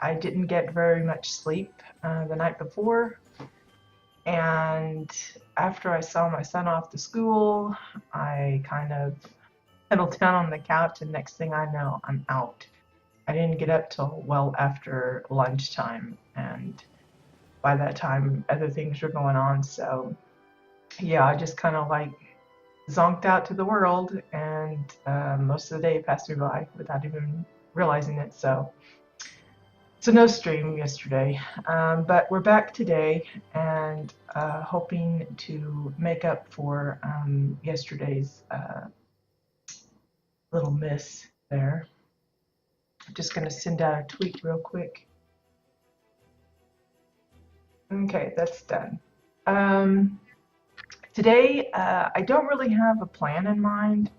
I didn't get very much sleep the night before, and after I saw my son off to school, I kind of settled down on the couch, and next thing I know, I'm out. I didn't get up till well after lunchtime, and by that time, other things were going on. So, yeah, I just kind of like zonked out to the world, and most of the day passed me by without even realizing it. So no stream yesterday, but we're back today, and hoping to make up for yesterday's little miss there. I'm just going to send out a tweet real quick. Okay, that's done. Today, I don't really have a plan in mind.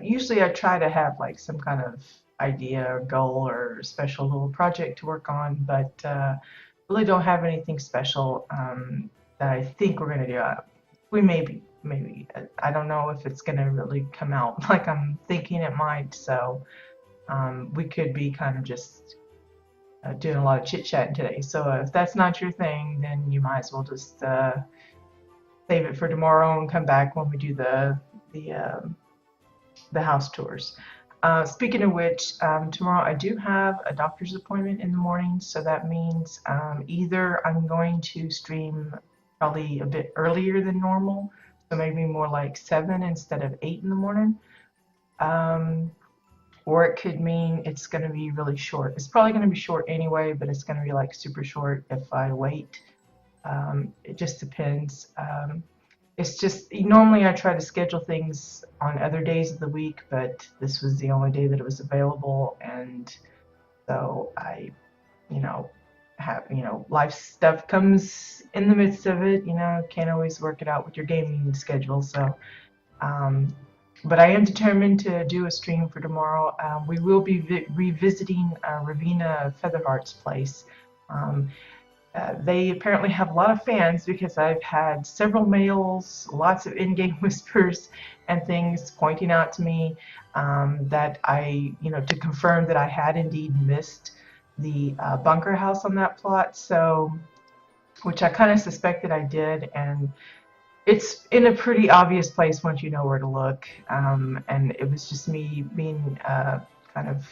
Usually I try to have like some kind of idea or goal or special little project to work on, but really don't have anything special that I think we're going to do. We maybe. I don't know if it's going to really come out like I'm thinking it might, so we could be kind of just doing a lot of chit-chatting today. So if that's not your thing, then you might as well just save it for tomorrow and come back when we do the house tours. Speaking of which, tomorrow I do have a doctor's appointment in the morning, so that means either I'm going to stream probably a bit earlier than normal, so maybe more like 7 instead of 8 in the morning, or it could mean it's going to be really short. It's probably going to be short anyway, but it's going to be like super short if I wait. It just depends. It's just normally I try to schedule things on other days of the week, but this was the only day that it was available, and so I, have life stuff comes in the midst of it. Can't always work it out with your gaming schedule. So, but I am determined to do a stream for tomorrow. We will be revisiting Ravina Featherheart's place. They apparently have a lot of fans because I've had several mails, lots of in-game whispers and things pointing out to me that to confirm that I had indeed missed the bunker house on that plot. So, which I kind of suspected I did, and it's in a pretty obvious place once you know where to look. And it was just me being kind of a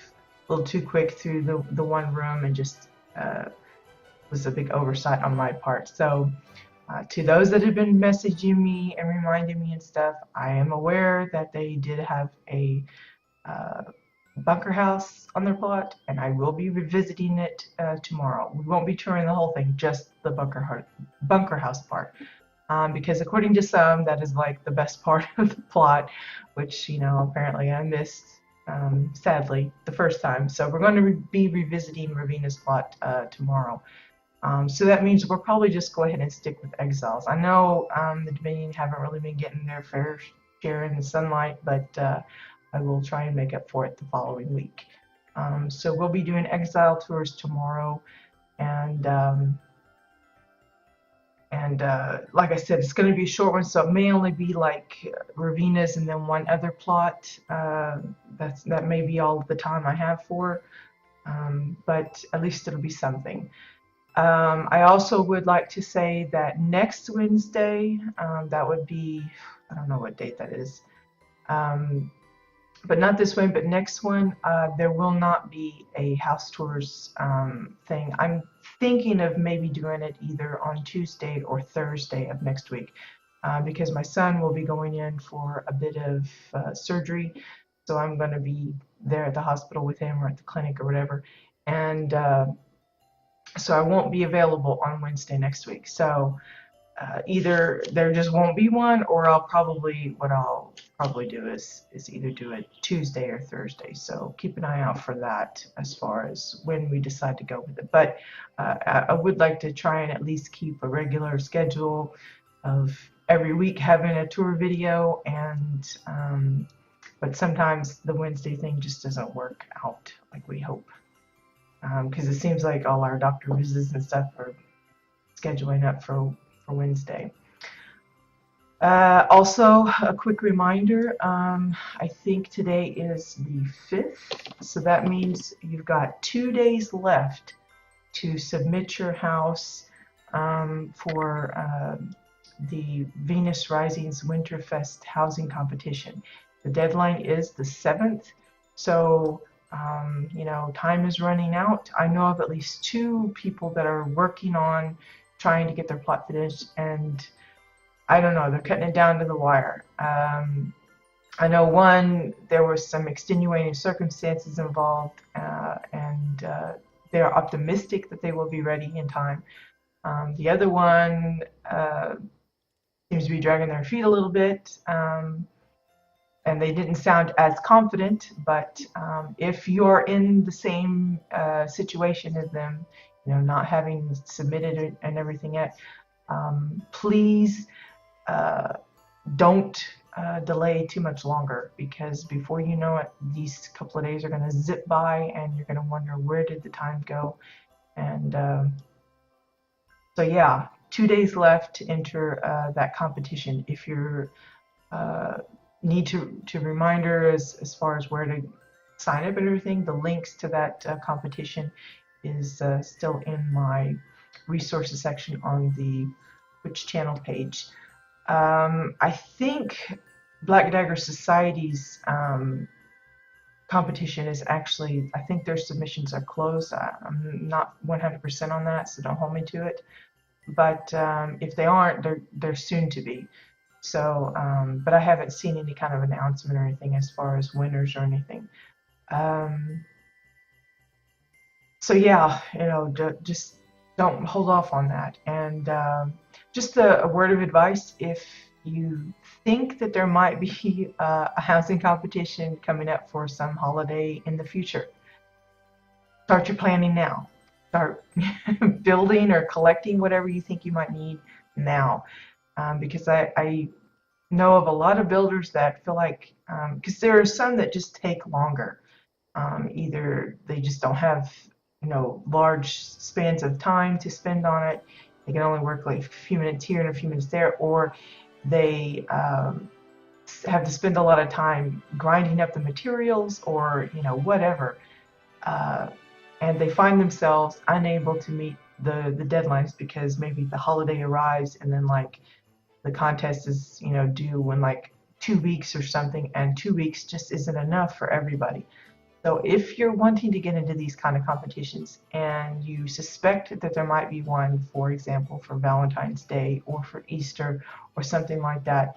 little too quick through the one room and just was a big oversight on my part. So to those that have been messaging me and reminding me and stuff, I am aware that they did have a bunker house on their plot, and I will be revisiting it tomorrow. We won't be touring the whole thing, just the bunker house part, because according to some, that is like the best part of the plot, which apparently I missed. Sadly, the first time. So we're going to be revisiting Ravina's plot tomorrow. So that means we'll probably just go ahead and stick with Exiles. I know the Dominion haven't really been getting their fair share in the sunlight, but I will try and make up for it the following week. So we'll be doing Exile tours tomorrow, and like I said, it's going to be a short one, so it may only be like Ravina's and then one other plot. That may be all the time I have for, but at least it'll be something. I also would like to say that next Wednesday, that would be, I don't know what date that is, but not this one, but next one, there will not be a house tours thing. I'm thinking of maybe doing it either on Tuesday or Thursday of next week, because my son will be going in for a bit of surgery, so I'm going to be there at the hospital with him or at the clinic or whatever, and so I won't be available on Wednesday next week. So either there just won't be one, or what I'll probably do is either do it Tuesday or Thursday. So keep an eye out for that as far as when we decide to go with it. But I would like to try and at least keep a regular schedule of every week having a tour video, and but sometimes the Wednesday thing just doesn't work out like we hope. Because it seems like all our doctor visits and stuff are scheduling up for Wednesday. Also, a quick reminder, I think today is the 5th, so that means you've got 2 days left to submit your house for the Venus Rising's Winterfest housing competition. The deadline is the 7th, so you know, time is running out. I know of at least 2 people that are working on trying to get their plot finished, and I don't know, they're cutting it down to the wire. I know one, there were some extenuating circumstances involved, and they're optimistic that they will be ready in time. The other one seems to be dragging their feet a little bit, and they didn't sound as confident. But if you're in the same situation as them, you know, not having submitted it and everything yet, please don't delay too much longer, because before you know it, these couple of days are going to zip by and you're going to wonder, where did the time go? And so yeah, 2 days left to enter that competition. If you're need to reminder as far as where to sign up and everything, the links to that competition is still in my resources section on the Which Channel page. I think Black Dagger Society's competition is actually, I think their submissions are closed. I'm not 100% on that, so don't hold me to it. But if they aren't, they're soon to be. So, but I haven't seen any kind of announcement or anything as far as winners or anything. So yeah, you know, just don't hold off on that. And just a word of advice: if you think that there might be a housing competition coming up for some holiday in the future, start your planning now. Start building or collecting whatever you think you might need now. Because I know of a lot of builders that feel like, because there are some that just take longer. Either they just don't have, you know, large spans of time to spend on it. They can only work like a few minutes here and a few minutes there, or they have to spend a lot of time grinding up the materials, or you know, whatever. And they find themselves unable to meet the deadlines because maybe the holiday arrives and then like the contest is, you know, due in like 2 weeks or something, and 2 weeks just isn't enough for everybody. So if you're wanting to get into these kind of competitions and you suspect that there might be one, for example, for Valentine's Day or for Easter or something like that,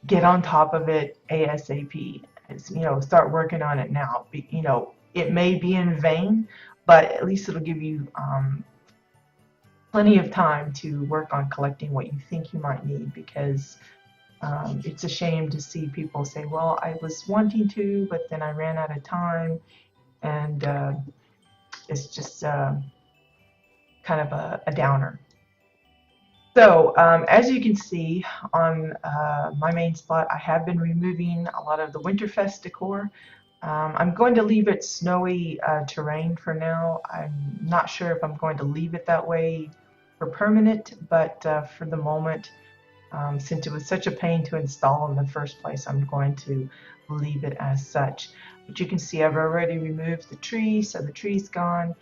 get on top of it ASAP. You know, start working on it now. You know, it may be in vain, but at least it'll give you plenty of time to work on collecting what you think you might need, because it's a shame to see people say, well, I was wanting to, but then I ran out of time, and it's just kind of a downer. So as you can see on my main spot, I have been removing a lot of the Winterfest decor. I'm going to leave it snowy terrain for now. I'm not sure if I'm going to leave it that way for permanent, but for the moment, since it was such a pain to install in the first place, I'm going to leave it as such. But you can see I've already removed the tree, so the tree's gone.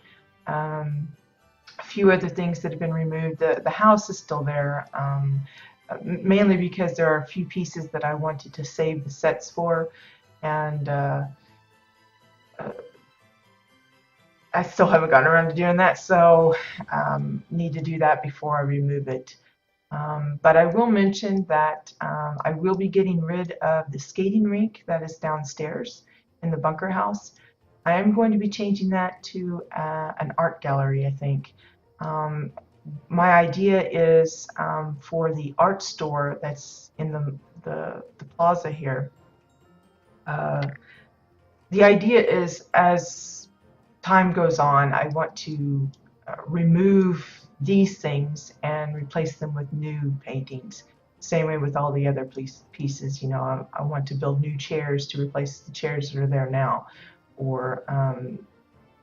A few other things that have been removed. The house is still there, mainly because there are a few pieces that I wanted to save the sets for, and I still haven't gotten around to doing that, so need to do that before I remove it. But I will mention that I will be getting rid of the skating rink that is downstairs in the bunker house. I am going to be changing that to an art gallery, I think. My idea is for the art store that's in the plaza here. The idea is, as time goes on, I want to remove these things and replace them with new paintings. Same way with all the other pieces, you know, I want to build new chairs to replace the chairs that are there now, or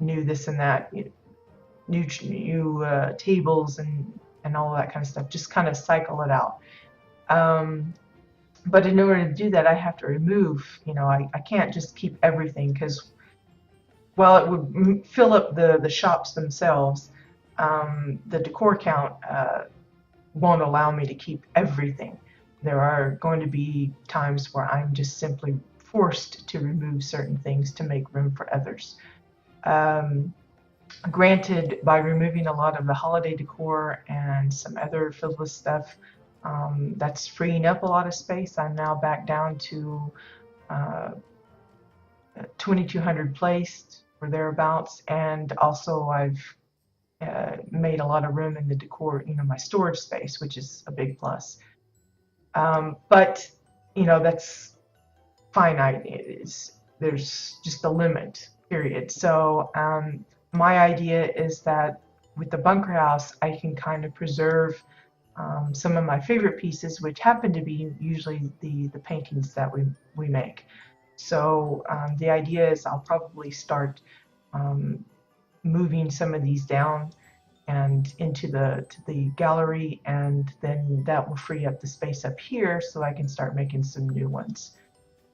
new this and that, new tables and and all of that kind of stuff. Just kind of cycle it out. But in order to do that, I have to remove, I can't just keep everything, because while it would fill up the shops themselves, the decor count won't allow me to keep everything. There are going to be times where I'm just simply forced to remove certain things to make room for others. Granted, by removing a lot of the holiday decor and some other frivolous stuff, that's freeing up a lot of space. I'm now back down to 2,200 placed or thereabouts, and also I've made a lot of room in the decor, my storage space, which is a big plus. But that's finite. There's just a limit, period. So my idea is that with the bunker house, I can kind of preserve some of my favorite pieces, which happen to be usually the paintings that we make. So the idea is I'll probably start moving some of these down and into the gallery, and then that will free up the space up here so I can start making some new ones.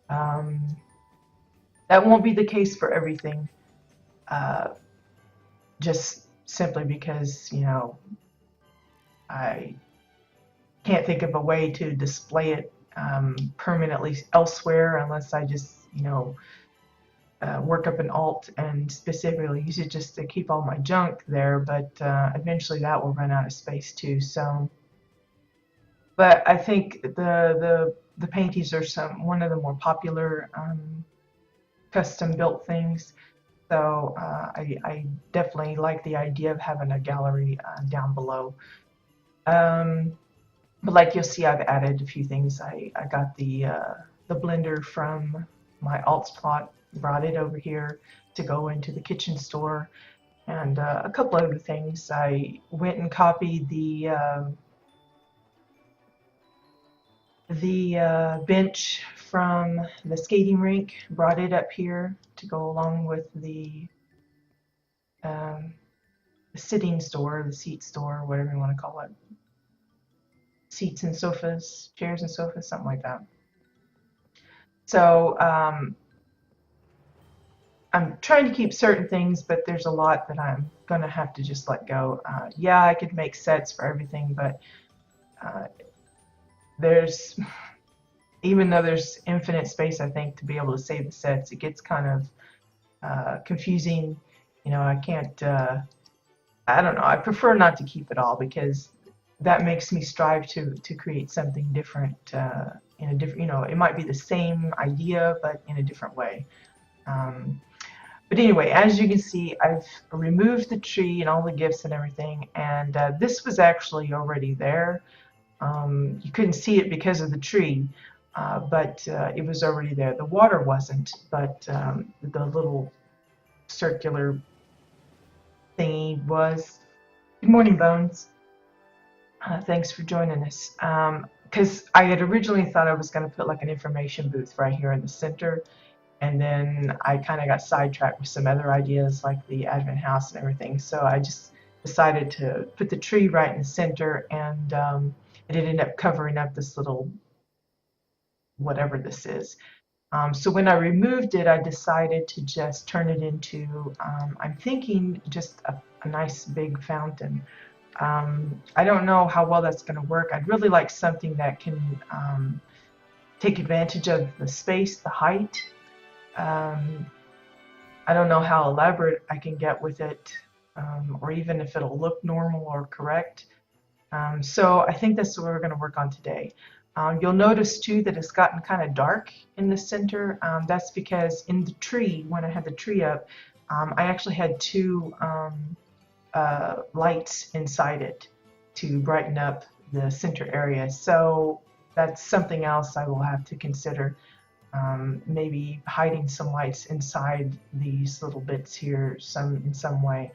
That won't be the case for everything, just simply because I can't think of a way to display it permanently elsewhere unless I just work up an alt and specifically use it just to keep all my junk there, but eventually that will run out of space too. So, but I think the paintings are one of the more popular custom built things. So I definitely like the idea of having a gallery down below. But like you'll see, I've added a few things. I got the blender from my alts plot, brought it over here to go into the kitchen store, and a couple other things. I went and copied the bench from the skating rink, brought it up here to go along with the sitting store, the seat store, whatever you want to call it. Seats and sofas, chairs and sofas, something like that. So I'm trying to keep certain things, but there's a lot that I'm going to have to just let go. Yeah, I could make sets for everything, but even though there's infinite space, I think, to be able to save the sets, it gets kind of confusing. I can't, I don't know, I prefer not to keep it all, because that makes me strive to create something different, in a different, it might be the same idea, but in a different way. But anyway, as you can see, I've removed the tree and all the gifts and everything, and this was actually already there. You couldn't see it because of the tree, but it was already there. The water wasn't, but the little circular thingy was. Good morning, Bones. Thanks for joining us. Because I had originally thought I was going to put like an information booth right here in the center, and then I kind of got sidetracked with some other ideas like the advent house and everything. So I just decided to put the tree right in the center, and it ended up covering up this little whatever this is. So when I removed it, I decided to just turn it into, I'm thinking, just a nice big fountain. I don't know how well that's going to work. I'd really like something that can take advantage of the space, the height. I don't know how elaborate I can get with it, or even if it'll look normal or correct. So I think that's what we're going to work on today. You'll notice too that it's gotten kind of dark in the center. That's because in the tree, when I had the tree up, I actually had two lights inside it to brighten up the center area. So that's something else I will have to consider. Maybe hiding some lights inside these little bits here in some way,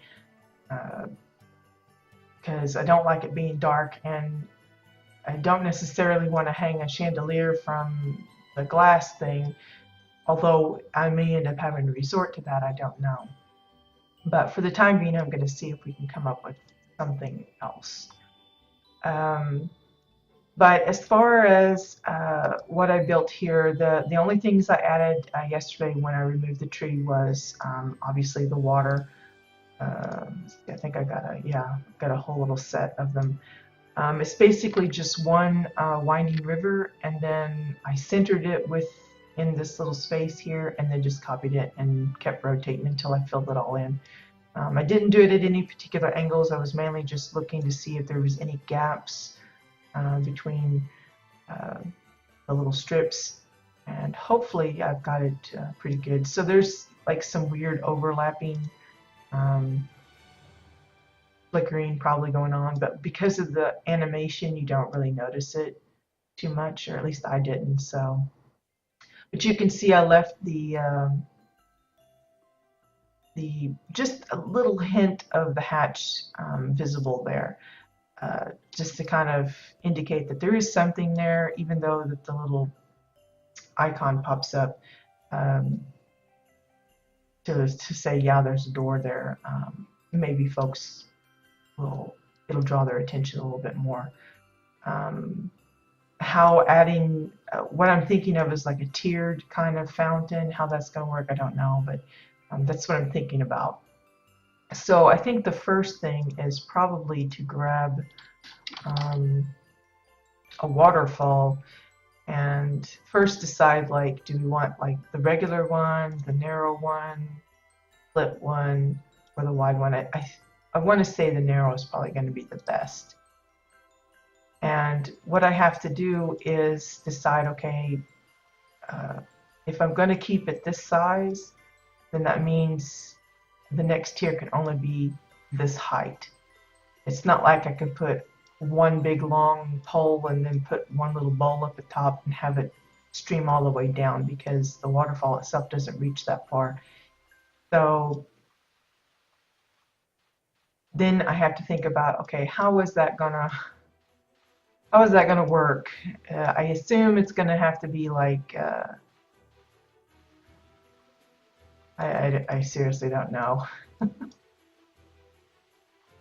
because I don't like it being dark, and I don't necessarily want to hang a chandelier from the glass thing, although I may end up having to resort to that, I don't know. But for the time being, I'm going to see if we can come up with something else. But as far as what I built here, the only things I added yesterday when I removed the tree was obviously the water. I think I got a whole little set of them. It's basically just one winding river, and then I centered it in this little space here, and then just copied it and kept rotating until I filled it all in. I didn't do it at any particular angles. I was mainly just looking to see if there was any gaps between uh, the little strips, and hopefully I've got it pretty good. So there's like some weird overlapping um, flickering probably going on, but because of the animation, you don't really notice it too much, or at least I didn't. So, but you can see I left the just a little hint of the hatch visible there, just to kind of indicate that there is something there, even though that the little icon pops up um, to say, yeah, there's a door there. Maybe folks it'll draw their attention a little bit more. How adding what I'm thinking of is like a tiered kind of fountain. How that's going to work, I don't know, but that's what I'm thinking about. So I think the first thing is probably to grab a waterfall and first decide, like, do we want like the regular one, the narrow one, split one, or the wide one? I want to say the narrow is probably going to be the best. And what I have to do is decide, okay, if I'm going to keep it this size, then that means the next tier can only be this height. It's not like I can put one big long pole and then put one little bowl up at top and have it stream all the way down, because the waterfall itself doesn't reach that far. So then I have to think about, okay, how is that gonna work? I assume it's gonna have to be like I seriously don't know.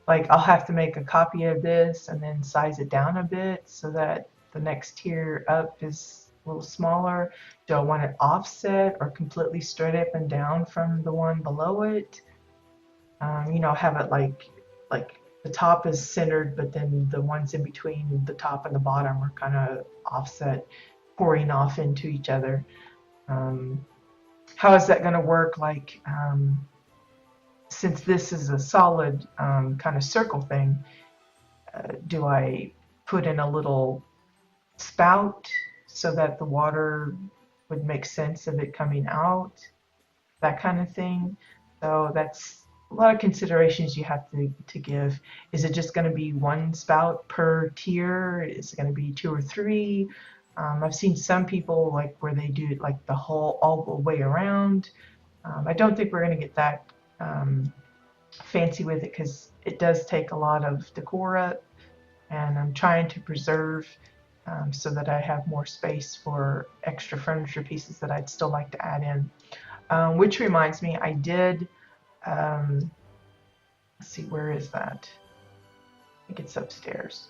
Like, I'll have to make a copy of this and then size it down a bit so that the next tier up is a little smaller. Do I want it offset or completely straight up and down from the one below it? You know, have it like the top is centered, but then the ones in between the top and the bottom are kind of offset, pouring off into each other. How is that going to work? Like, since this is a solid kind of circle thing, do I put in a little spout so that the water would make sense of it coming out? That kind of thing. So that's a lot of considerations you have to give. Is it just going to be one spout per tier? Is it going to be 2 or 3? I've seen some people like where they do it like the whole all the way around. I don't think we're going to get that fancy with it, because it does take a lot of decor up, and I'm trying to preserve so that I have more space for extra furniture pieces that I'd still like to add in. Which reminds me, I did, let's see, where is that? I think it's upstairs.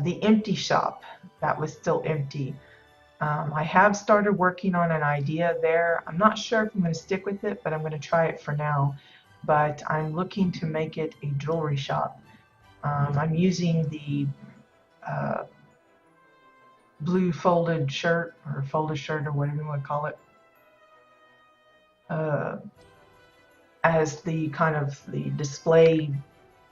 The empty shop, that was still empty. I have started working on an idea there. I'm not sure if I'm going to stick with it, but I'm going to try it for now. But I'm looking to make it a jewelry shop. I'm using the blue folded shirt or whatever you want to call it as the kind of the display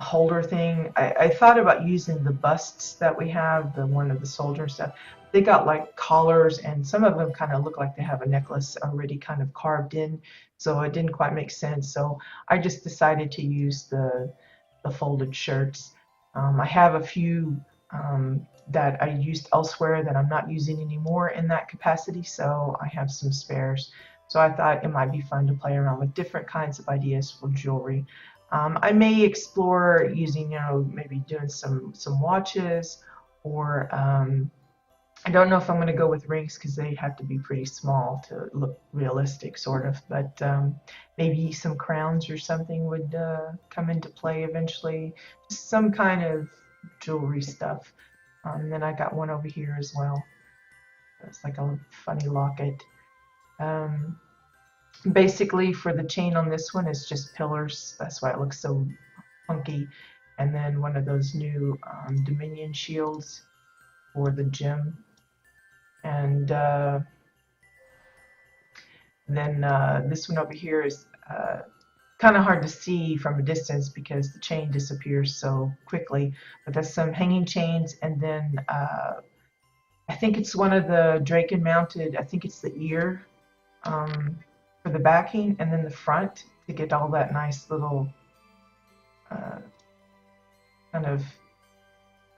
holder thing. I thought about using the busts that we have, the one of the soldier stuff. They got like collars, and some of them kind of look like they have a necklace already kind of carved in, so it didn't quite make sense. So I just decided to use the folded shirts. I have a few that I used elsewhere that I'm not using anymore in that capacity, so I have some spares. So I thought it might be fun to play around with different kinds of ideas for jewelry. I may explore using, you know, maybe doing some watches, or I don't know if I'm going to go with rings because they have to be pretty small to look realistic, sort of. But maybe some crowns or something would come into play eventually. Some kind of jewelry stuff. Then I got one over here as well. It's like a funny locket. Basically, for the chain on this one, it's just pillars. That's why it looks so funky. And then one of those new Dominion shields for the gym. And then this one over here is kind of hard to see from a distance because the chain disappears so quickly. But that's some hanging chains, and then I think it's one of the Draken mounted. I think it's the ear for the backing, and then the front to get all that nice little kind of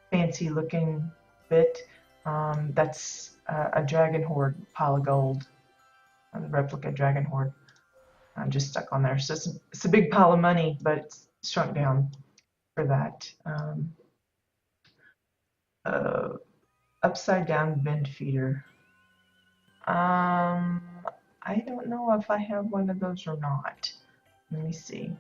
fancy looking bit. That's a Dragon Horde pile of gold, the replica Dragon Horde. Just stuck on there. So it's a big pile of money, but it's shrunk down for that. Upside down vent feeder. I don't know if I have one of those or not. Let me see.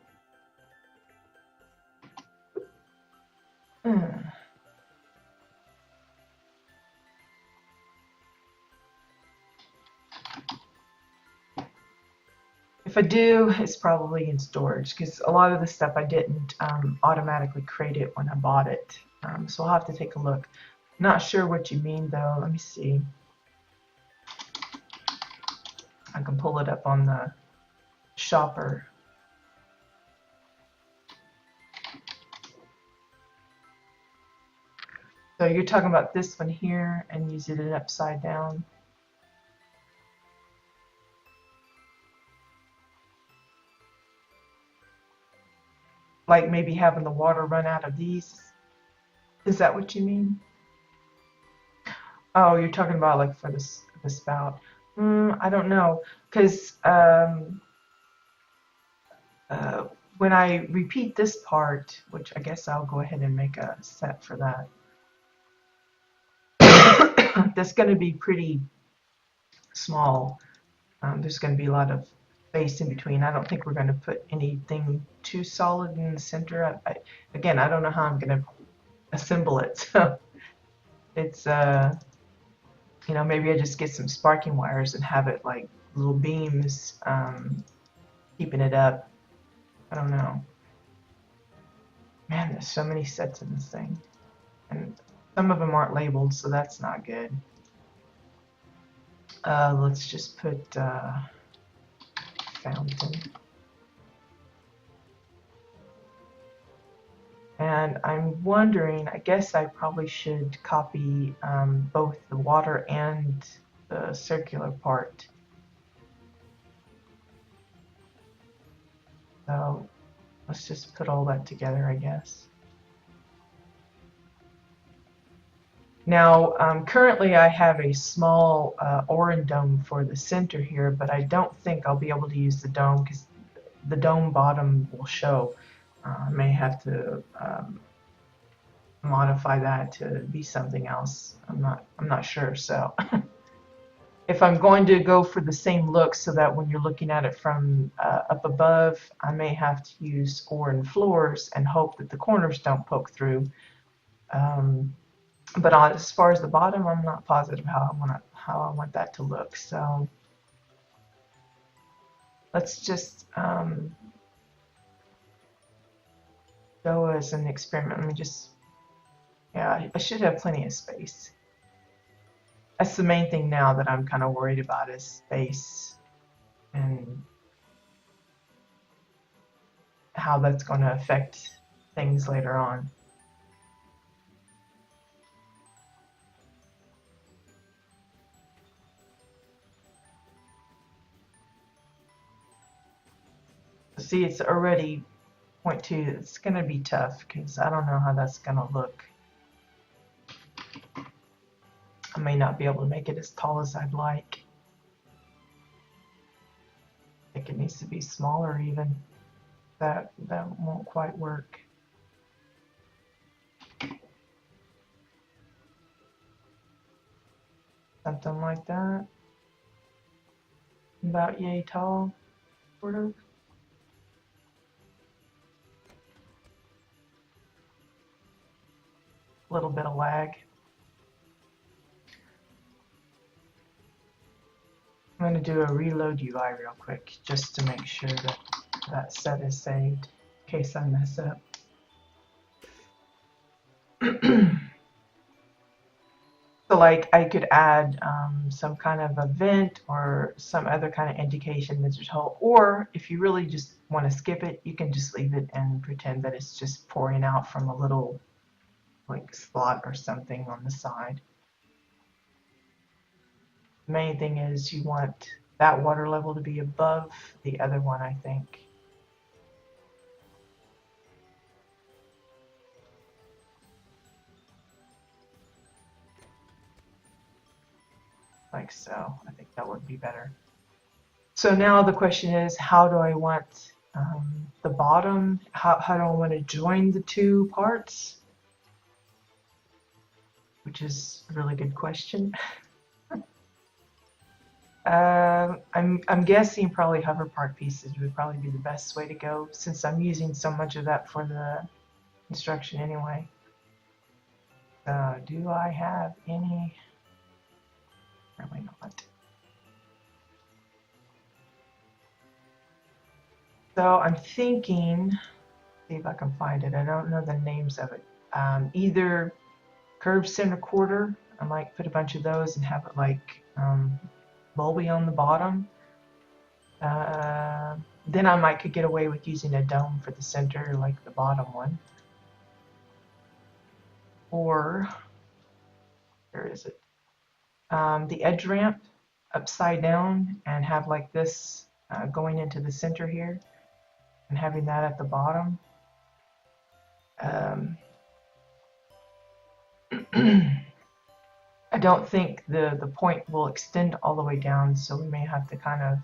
If I do, it's probably in storage because a lot of the stuff I didn't automatically create it when I bought it. So I'll have to take a look. Not sure what you mean though. Let me see. I can pull it up on the shopper. So you're talking about this one here and using it upside down. Like maybe having the water run out of these. Is that what you mean? Oh, you're talking about like for the spout. I don't know, because when I repeat this part, which I guess I'll go ahead and make a set for that. That's going to be pretty small. There's going to be a lot of space in between. I don't think we're going to put anything too solid in the center. Again, I don't know how I'm going to assemble it. So it's, you know, maybe I just get some sparking wires and have it like little beams keeping it up. I don't know. Man, there's so many sets in this thing. And some of them aren't labeled, so that's not good. Let's just put fountain. And I'm wondering, I guess I probably should copy both the water and the circular part. So let's just put all that together, I guess. Now, currently I have a small Orin dome for the center here, but I don't think I'll be able to use the dome because the dome bottom will show. I may have to modify that to be something else. I'm not sure. So if I'm going to go for the same look so that when you're looking at it from up above, I may have to use Orin floors and hope that the corners don't poke through. But as far as the bottom, I'm not positive how I want that to look. So let's just go as an experiment. Let me just, yeah, I should have plenty of space. That's the main thing now that I'm kind of worried about is space and how that's going to affect things later on. See, it's already 0.2. It's going to be tough because I don't know how that's going to look. I may not be able to make it as tall as I'd like. I think it needs to be smaller even. That won't quite work. Something like that. About yay tall, sort of. little bit of lag. I'm going to do a reload UI real quick just to make sure that that set is saved in case I mess up. So like I could add some kind of event or some other kind of indication that you're told, or if you really just want to skip it, you can just leave it and pretend that it's just pouring out from a little like slot or something on the side. The main thing is you want that water level to be above the other one, I think. Like so. I think that would be better. So now the question is, how do I want the bottom? How do I want to join the two parts? Which is a really good question. I'm guessing probably hover part pieces would probably be the best way to go since I'm using so much of that for the instruction anyway. Do I have any? Probably not. So I'm thinking, see if I can find it. I don't know the names of it. Either curved center quarter. I might put a bunch of those and have it like bulby on the bottom. Then I might could get away with using a dome for the center, like the bottom one. Or where is it? The edge ramp upside down and have like this going into the center here and having that at the bottom. I don't think the point will extend all the way down, so we may have to kind of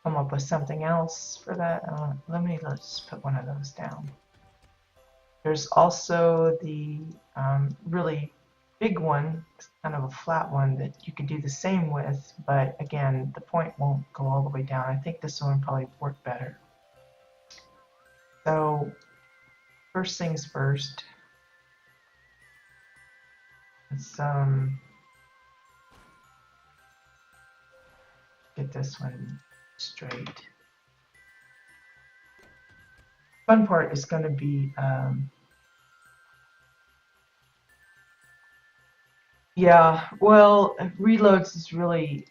come up with something else for that. Let's put one of those down. There's also the really big one, kind of a flat one that you could do the same with, but again, the point won't go all the way down. I think this one would probably work better. So first things first, let's get this one straight. Fun part is going to be yeah, well, reloads is really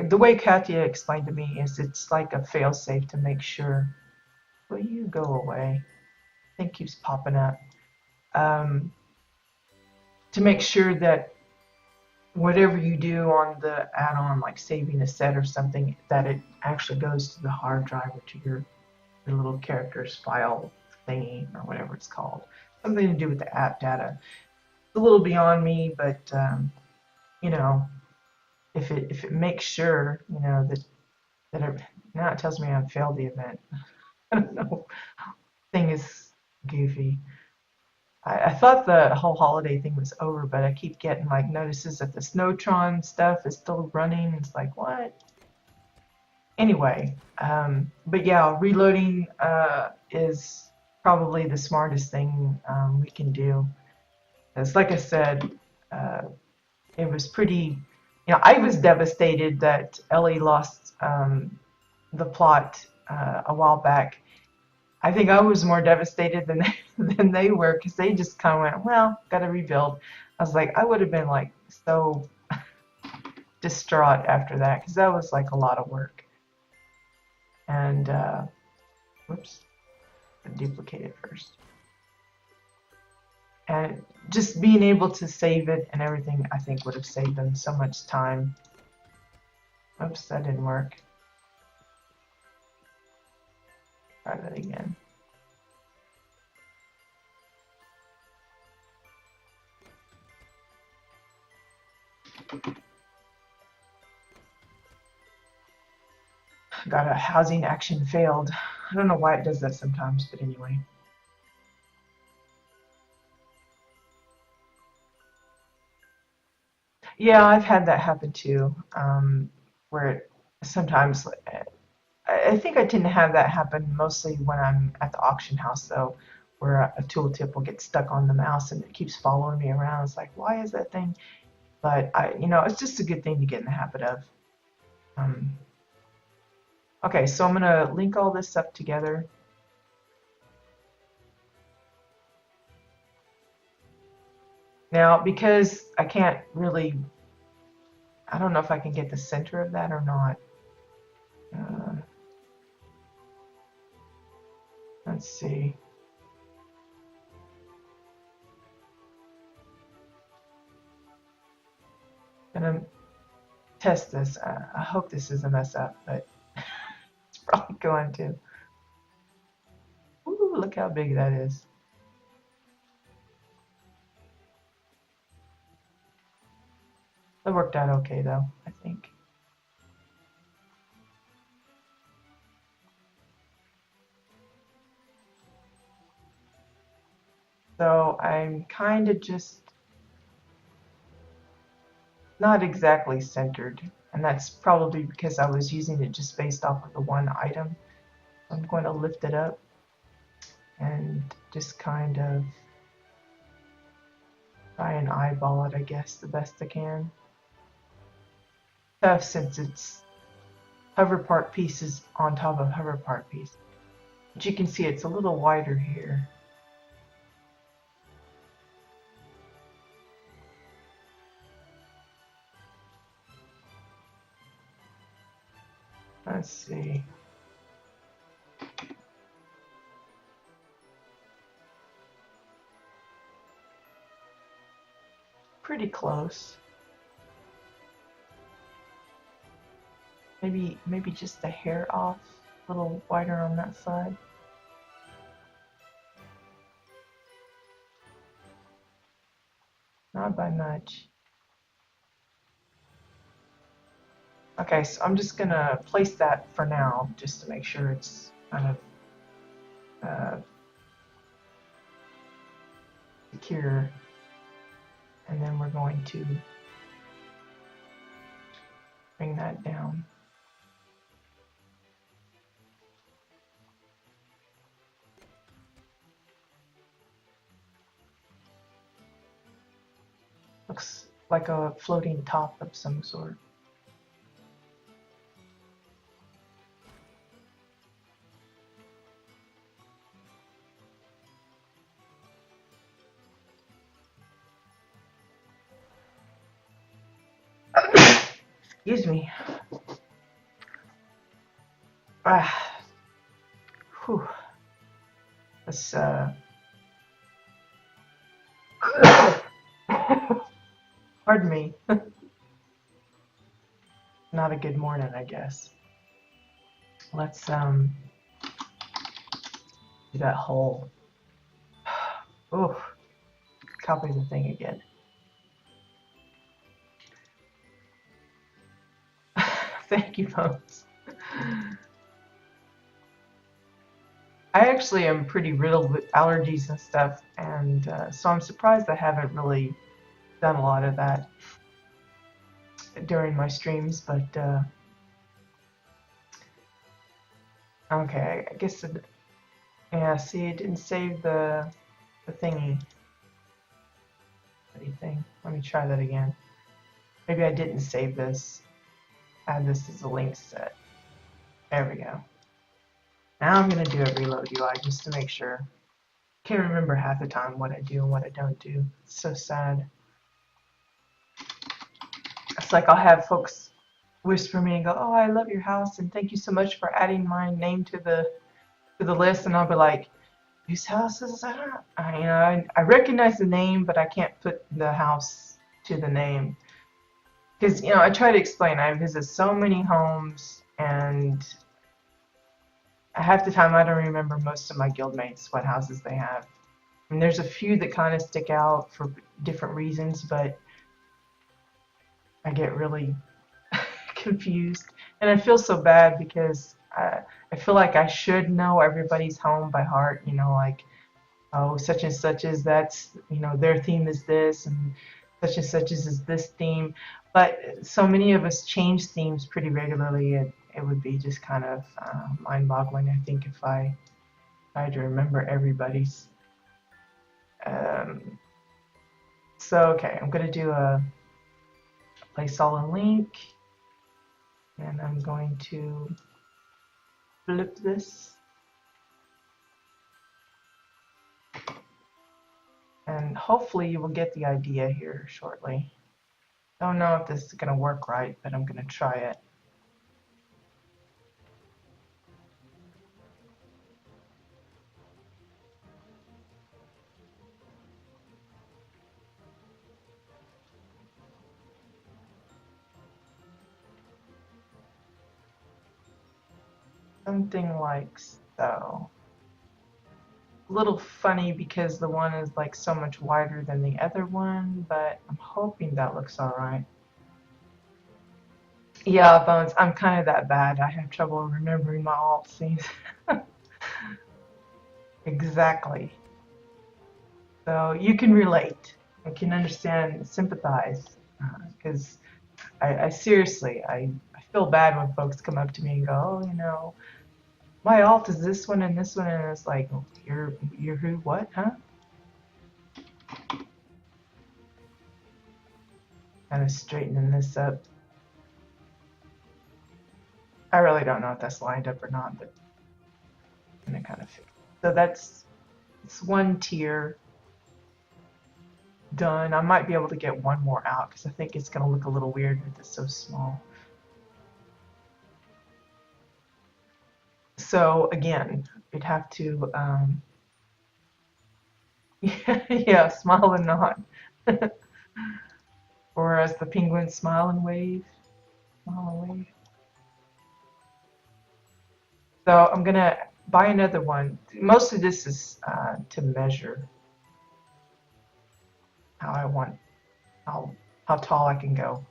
the way Katya explained to me is it's like a fail-safe to make sure. Will you go away? Thing keeps popping up. To make sure that whatever you do on the add-on, like saving a set or something, that it actually goes to the hard drive or to your little characters file thingy or whatever it's called. Something to do with the app data. It's a little beyond me, but you know, if it makes sure, you know, that it, now it tells me I've failed the event. I don't know. Thing is goofy. I thought the whole holiday thing was over, but I keep getting like notices that the Snowtron stuff is still running. It's like, what? Anyway, but yeah, reloading is probably the smartest thing we can do. As like I said, it was pretty, you know, I was devastated that Ellie lost the plot a while back. I think I was more devastated than they were because they just kind of went, well, got to rebuild. I was like, I would have been like so distraught after that because that was like a lot of work. And whoops, duplicate it first. And just being able to save it and everything, I think would have saved them so much time. Oops, that didn't work. Try that again. Got a housing action failed. I don't know why it does that sometimes, but anyway. Yeah, I've had that happen too, where it sometimes, I think I tend to have that happen mostly when I'm at the auction house though, where a tooltip will get stuck on the mouse and it keeps following me around. It's like, why is that thing? But it's just a good thing to get in the habit of. Okay, so I'm gonna link all this up together. Now, because I can't really, I don't know if I can get the center of that or not. Let's see. Gonna test this. I hope this is a mess up, but it's probably going to. Ooh, look how big that is. That worked out okay though, I think. So I'm kind of just not exactly centered, and that's probably because I was using it just based off of the one item. I'm going to lift it up and just kind of try and eyeball it, I guess, the best I can. Tough since it's hover part pieces on top of hover part piece. But you can see it's a little wider here. Let's see. Pretty close. Maybe just a hair off, a little wider on that side. Not by much. Okay, so I'm just gonna place that for now, just to make sure it's kind of secure. And then we're going to bring that down. Looks like a floating top of some sort. Excuse me. Whew. Let's pardon me. Not a good morning, I guess. Let's do that whole. Oh, copy the thing again. Thank you, folks. I actually am pretty riddled with allergies and stuff, and so I'm surprised I haven't really done a lot of that during my streams, but okay, I guess yeah, see, it didn't save the thingy. Anything. Let me try that again. Maybe I didn't save this. Add this as a link set. There we go. Now I'm going to do a reload UI just to make sure. Can't remember half the time what I do and what I don't do. It's so sad. It's like I'll have folks whisper me and go, "Oh, I love your house and thank you so much for adding my name to the list," and I'll be like, "Whose house is that?" I recognize the name, but I can't put the house to the name because I try to explain. I visit so many homes, and half the time I don't remember most of my guildmates what houses they have. I mean, there's a few that kind of stick out for different reasons, but I get really confused, and I feel so bad because I feel like I should know everybody's home by heart. Like, oh, such and such is that's their theme is this, and such is this theme. But so many of us change themes pretty regularly. It would be just kind of mind-boggling, I think, if I tried to remember everybody's. So okay, I'm going to do a place solid link, and I'm going to flip this, and hopefully you will get the idea here shortly. Don't know if this is going to work right, but I'm going to try it. Something like so. A little funny because the one is like so much wider than the other one, but I'm hoping that looks alright. Yeah, Bones, I'm kind of that bad. I have trouble remembering my alt scenes. Exactly. So you can relate. I can understand, sympathize, because I seriously, I feel bad when folks come up to me and go, oh, you know, my alt is this one and this one, and it's like, you're who, what, huh? Kind of straightening this up. I really don't know if that's lined up or not, but I'm gonna kind of fix it. So that's it's one tier done. I might be able to get one more out because I think it's gonna look a little weird with it so small. So again, we'd have to, yeah, smile and nod. Or as the penguins smile and wave, smile and wave. So I'm gonna buy another one. Most of this is to measure how I want, how tall I can go.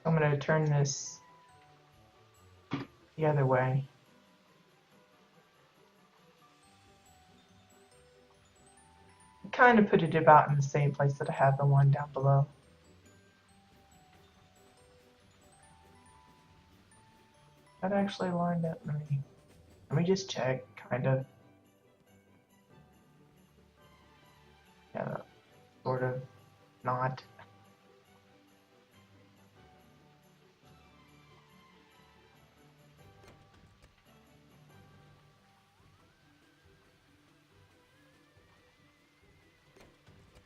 I'm gonna turn this the other way. Kind of put it about in the same place that I have the one down below. That actually lined up. Let me just check, kind of. Yeah, sort of not.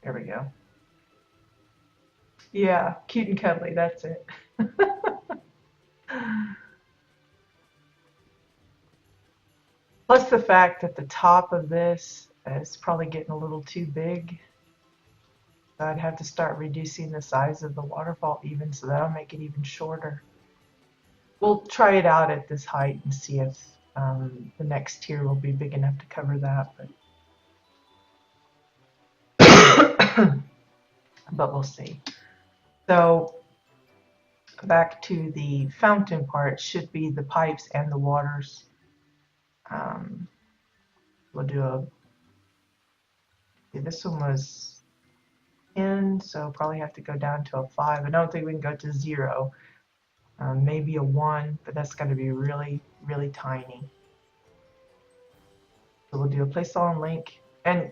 There we go. Yeah, cute and cuddly, that's it. Plus the fact that the top of this is probably getting a little too big. So I'd have to start reducing the size of the waterfall even, so that'll make it even shorter. We'll try it out at this height and see if the next tier will be big enough to cover that. But we'll see. So back to the fountain part, should be the pipes and the waters. We'll do a, this one was 10, so probably have to go down to a 5. I don't think we can go to 0. Maybe a 1, but that's going to be really, really tiny. So we'll do a place on link, and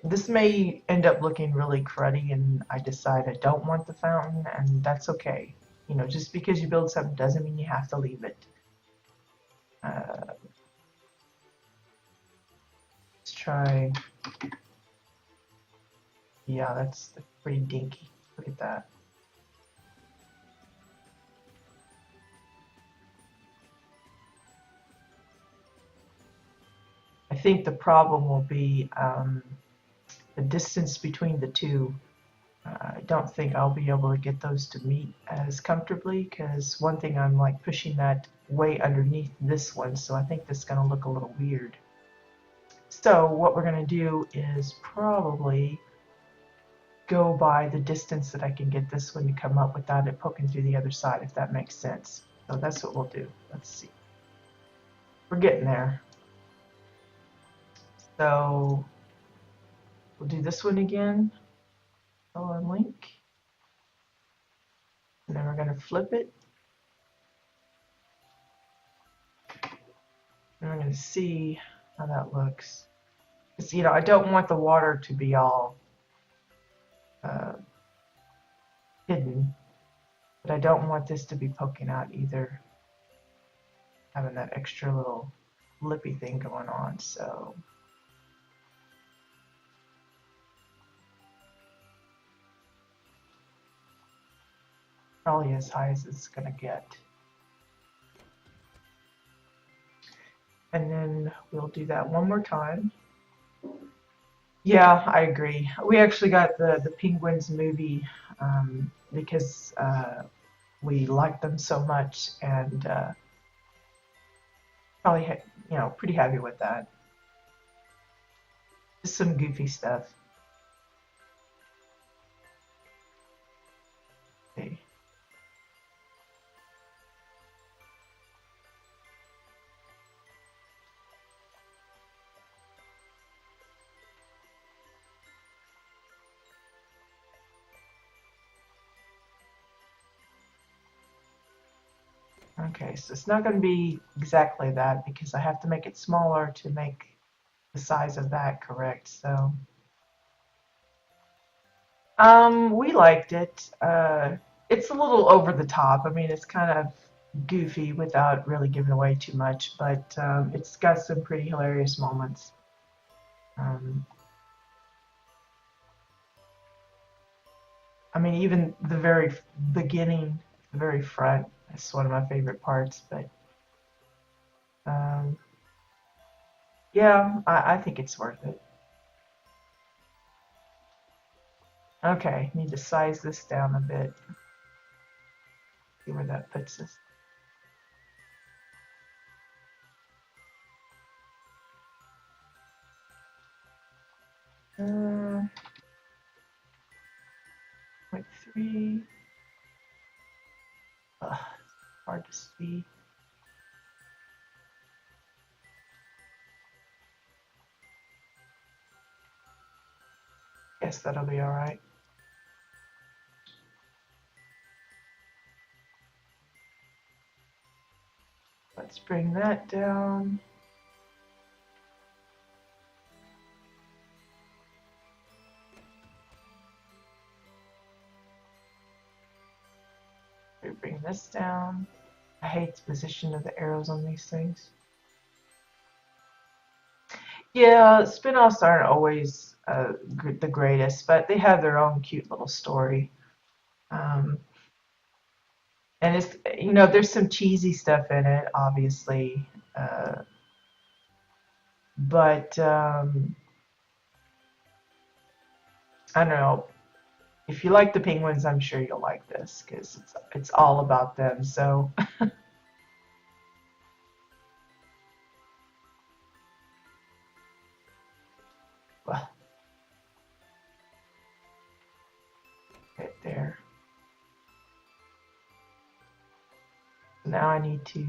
this may end up looking really cruddy, and I decide I don't want the fountain, and that's okay. You know, just because you build something doesn't mean you have to leave it. Let's try. Yeah, that's pretty dinky. Look at that. I think the problem will be the distance between the two. I don't think I'll be able to get those to meet as comfortably, because one thing, I'm like pushing that way underneath this one, so I think this is going to look a little weird. So what we're going to do is probably go by the distance that I can get this one to come up without it poking through the other side, if that makes sense. So that's what we'll do. Let's see. We're getting there. So we'll do this one again. Follow link. And then we're going to flip it. And we're going to see how that looks. 'Cause, you know, I don't want the water to be all uh, hidden, but I don't want this to be poking out either, having that extra little lippy thing going on. So probably as high as it's gonna get. And then we'll do that one more time. Yeah, I agree. We actually got the Penguins movie because we liked them so much, and probably you know, pretty happy with that. Just some goofy stuff. Okay. Okay, so it's not going to be exactly that because I have to make it smaller to make the size of that correct. So, we liked it. It's a little over the top. I mean, it's kind of goofy without really giving away too much, but it's got some pretty hilarious moments. Um, I mean, even the very beginning, the very front, is one of my favorite parts. But um, yeah, I think it's worth it. Okay, need to size this down a bit. See where that puts us. Uh, 0.3. Hard to see. Guess that'll be all right. Let's bring that down. Bring this down. I hate the position of the arrows on these things. Yeah, spin-offs aren't always the greatest, but they have their own cute little story. Um, and it's, you know, there's some cheesy stuff in it, obviously, uh, but I don't know. If you like the Penguins, I'm sure you'll like this because it's all about them. So, well, right there. Now I need to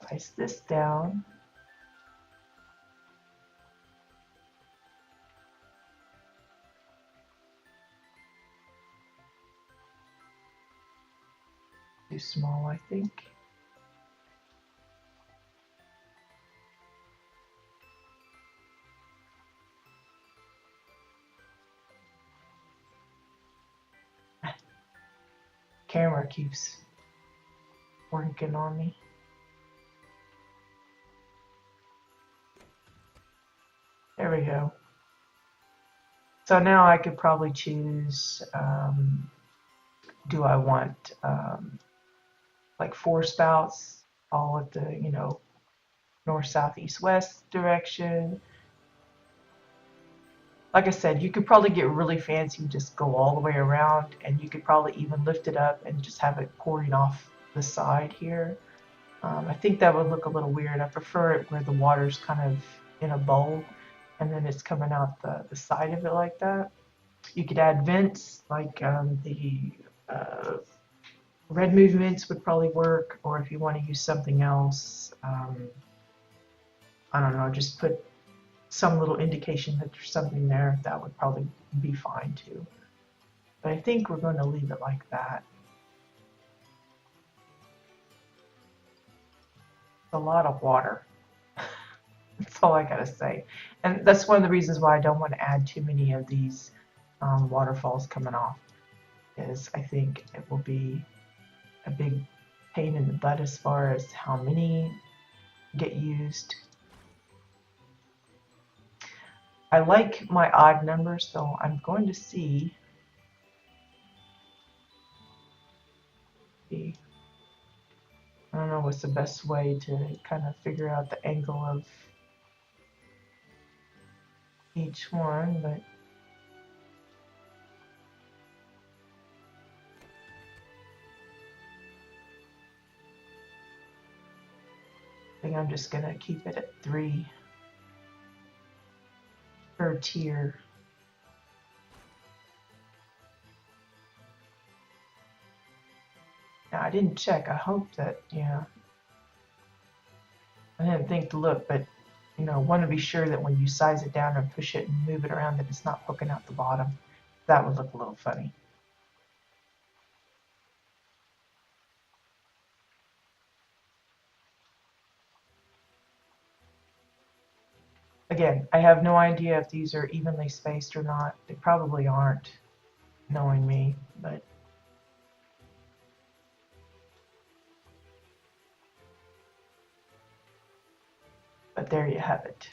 place this down. Too small, I think. Camera keeps working on me. There we go. So now I could probably choose, do I want like 4 spouts all at the, you know, north, south, east, west direction? Like I said, you could probably get really fancy and just go all the way around, and you could probably even lift it up and just have it pouring off the side here. I think that would look a little weird. I prefer it where the water's kind of in a bowl and then it's coming out the side of it like that. You could add vents, like the red movements would probably work, or if you want to use something else, I don't know, just put some little indication that there's something there. That would probably be fine too. But I think we're going to leave it like that. It's a lot of water. That's all I gotta say. And that's one of the reasons why I don't want to add too many of these waterfalls coming off, is I think it will be a big pain in the butt as far as how many get used. I like my odd numbers, so I'm going to see. I don't know what's the best way to kind of figure out the angle of each one, but I think I'm just going to keep it at 3 per tier. Now, I didn't check. I hope that, yeah. I didn't think to look, but, you know, want to be sure that when you size it down and push it and move it around that it's not poking out the bottom. That would look a little funny. Again, I have no idea if these are evenly spaced or not. They probably aren't, knowing me, but there you have it.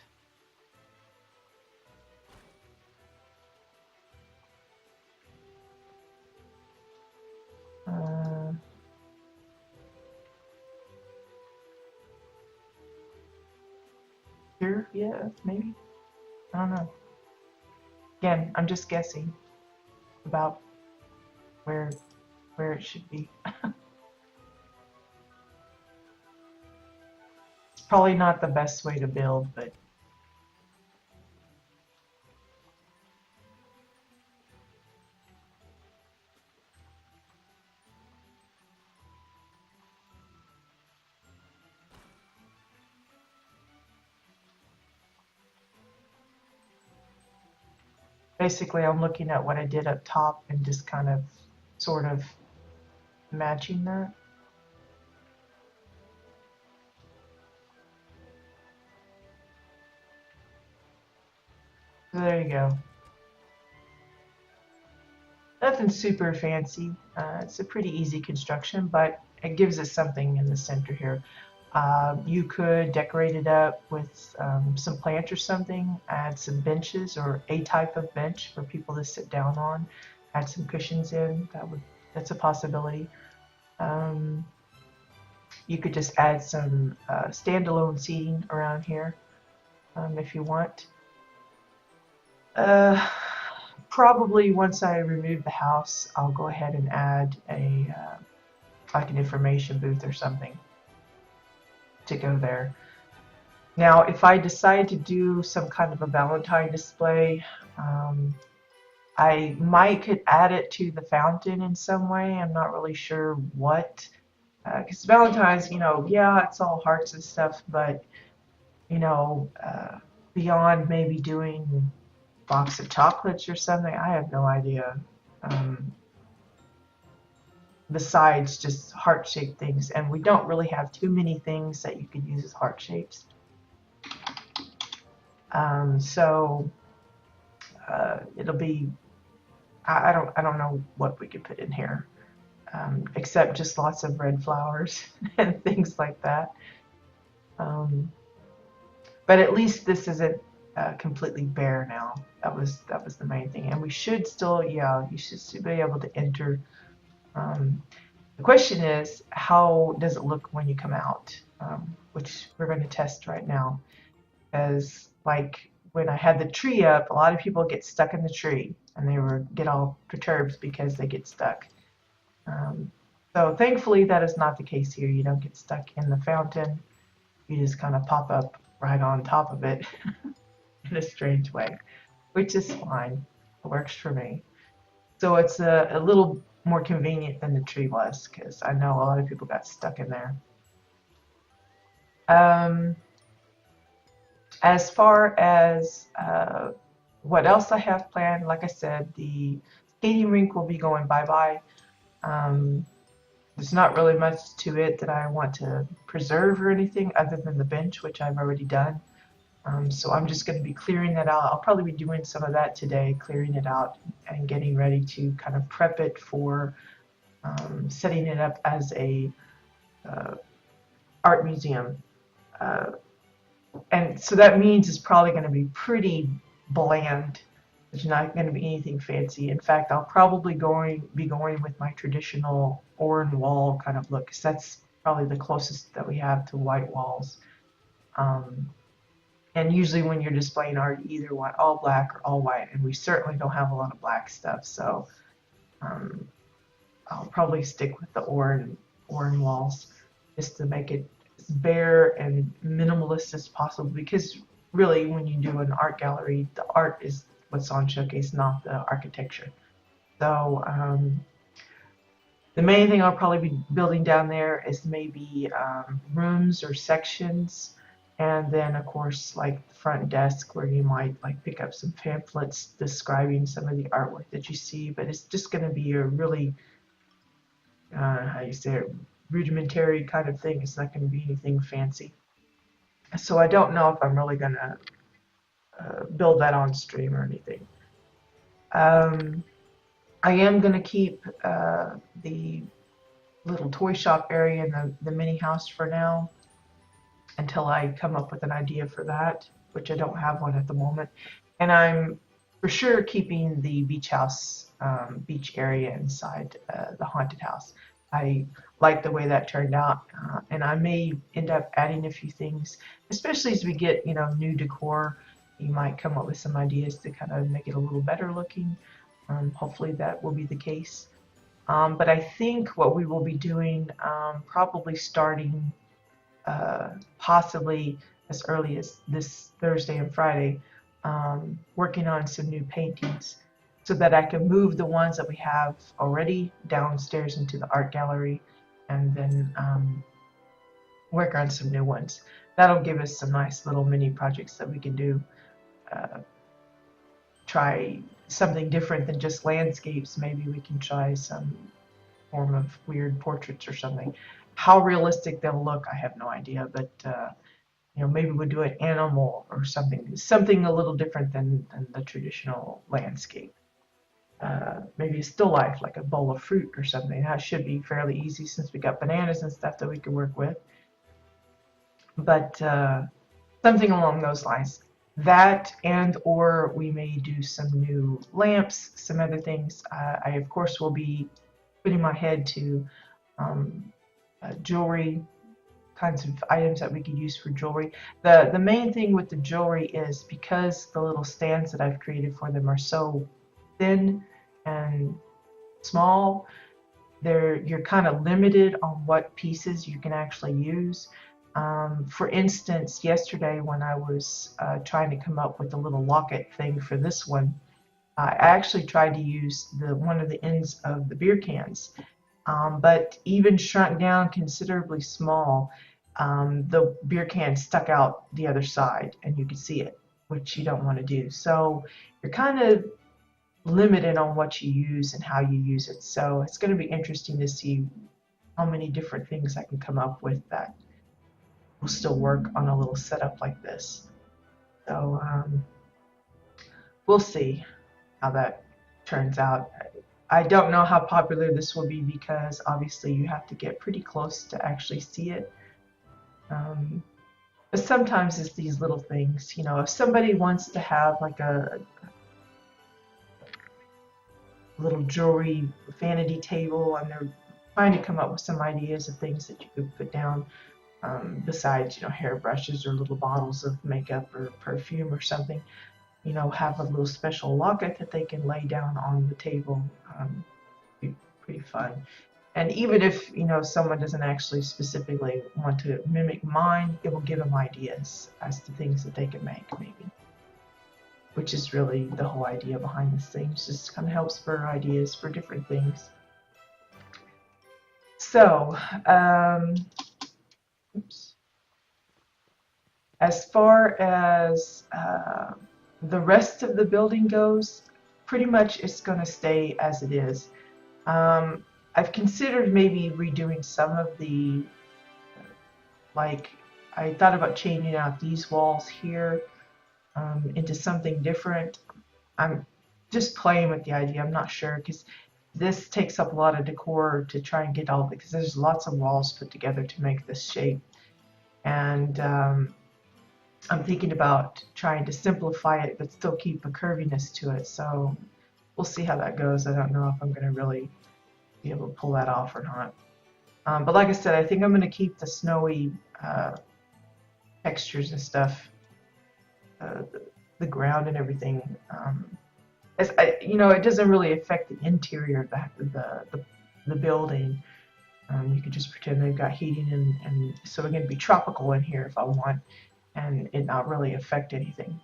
Here, yeah, maybe. I don't know. Again, I'm just guessing about where it should be. It's probably not the best way to build, but basically I'm looking at what I did up top and just kind of sort of matching that. So there you go. Nothing super fancy. It's a pretty easy construction, but it gives us something in the center here. You could decorate it up with some plants or something, add some benches or a type of bench for people to sit down on, add some cushions in. That's a possibility. You could just add some standalone seating around here if you want. Probably once I remove the house, I'll go ahead and add a like an information booth or something to go there. Now, if I decide to do some kind of a Valentine display, I could add it to the fountain in some way. I'm not really sure what, because Valentine's, you know, yeah, it's all hearts and stuff, but you know, beyond maybe doing a box of chocolates or something, I have no idea. Besides just heart-shaped things, and we don't really have too many things that you could use as heart shapes. So it'll be, I don't know what we could put in here, except just lots of red flowers and things like that. But at least this isn't completely bare now. That was the main thing, and we should still, yeah, you should still be able to enter. The question is, how does it look when you come out? Which we're going to test right now. As like when I had the tree up, a lot of people get stuck in the tree and they get all perturbed because they get stuck. So thankfully that is not the case here. You don't get stuck in the fountain. You just kind of pop up right on top of it in a strange way, which is fine. It works for me. So it's a little more convenient than the tree was, because I know a lot of people got stuck in there. As far as what else I have planned, like I said, the skating rink will be going bye-bye. There's not really much to it that I want to preserve or anything other than the bench, which I've already done. So I'm just going to be clearing that out. I'll probably be doing some of that today, clearing it out and getting ready to kind of prep it for setting it up as a art museum. Uh, and so that means it's probably going to be pretty bland. It's not going to be anything fancy. In fact, I'll probably be going with my traditional orange wall kind of look, because that's probably the closest that we have to white walls. Um, and usually when you're displaying art, you either want all black or all white, and we certainly don't have a lot of black stuff. So um, I'll probably stick with the orange walls just to make it as bare and minimalist as possible, because really when you do an art gallery, the art is what's on showcase, not the architecture. So the main thing I'll probably be building down there is maybe rooms or sections, and then of course like the front desk where you might like pick up some pamphlets describing some of the artwork that you see. But it's just going to be a really how you say it, rudimentary kind of thing. It's not going to be anything fancy. So I don't know if I'm really going to build that on stream or anything. I am going to keep the little toy shop area in the mini house for now until I come up with an idea for that, which I don't have one at the moment. And I'm for sure keeping the beach house, beach area inside the haunted house. I like the way that turned out, and I may end up adding a few things, especially as we get, new decor. You might come up with some ideas to kind of make it a little better looking. Hopefully that will be the case. But I think what we will be doing, probably starting possibly as early as this Thursday and Friday, working on some new paintings so that I can move the ones that we have already downstairs into the art gallery, and then work on some new ones. That'll give us some nice little mini projects that we can do. Try something different than just landscapes. Maybe we can try some form of weird portraits or something. How realistic they'll look, I have no idea, but maybe we'll do an animal or something a little different than the traditional landscape. Maybe a still life, like a bowl of fruit or something. That should be fairly easy since we got bananas and stuff that we can work with. But something along those lines. That, and or we may do some new lamps, some other things. I of course will be putting my head to jewelry, kinds of items that we could use for jewelry. The main thing with the jewelry is because the little stands that I've created for them are so thin and small, you're kind of limited on what pieces you can actually use. For instance, yesterday when I was trying to come up with a little locket thing for this one, I actually tried to use one of the ends of the beer cans, but even shrunk down considerably small, the beer can stuck out the other side and you could see it, which you don't want to do. So you're kind of limited on what you use and how you use it. So it's going to be interesting to see how many different things I can come up with that will still work on a little setup like this. So we'll see how that turns out. I don't know how popular this will be because obviously you have to get pretty close to actually see it. But sometimes it's these little things, if somebody wants to have like a little jewelry vanity table and they're trying to come up with some ideas of things that you could put down, besides, hairbrushes or little bottles of makeup or perfume or something, have a little special locket that they can lay down on the table. Be pretty fun. And even if, someone doesn't actually specifically want to mimic mine, it will give them ideas as to things that they can make, maybe. Which is really the whole idea behind this thing. It just kind of helps spur ideas for different things. So, as far as the rest of the building goes, pretty much it's going to stay as it is. I've considered maybe redoing some of the, like, I thought about changing out these walls here, into something different. I'm just playing with the idea. I'm not sure because this takes up a lot of decor to try and get all because there's lots of walls put together to make this shape. And I'm thinking about trying to simplify it but still keep a curviness to it. So we'll see how that goes. I don't know if I'm going to really be able to pull that off or not. But like I said, I think I'm going to keep the snowy textures and stuff, the ground and everything. It doesn't really affect the interior of the building. You could just pretend they've got heating and so we're going to be tropical in here if I want, and it not really affect anything.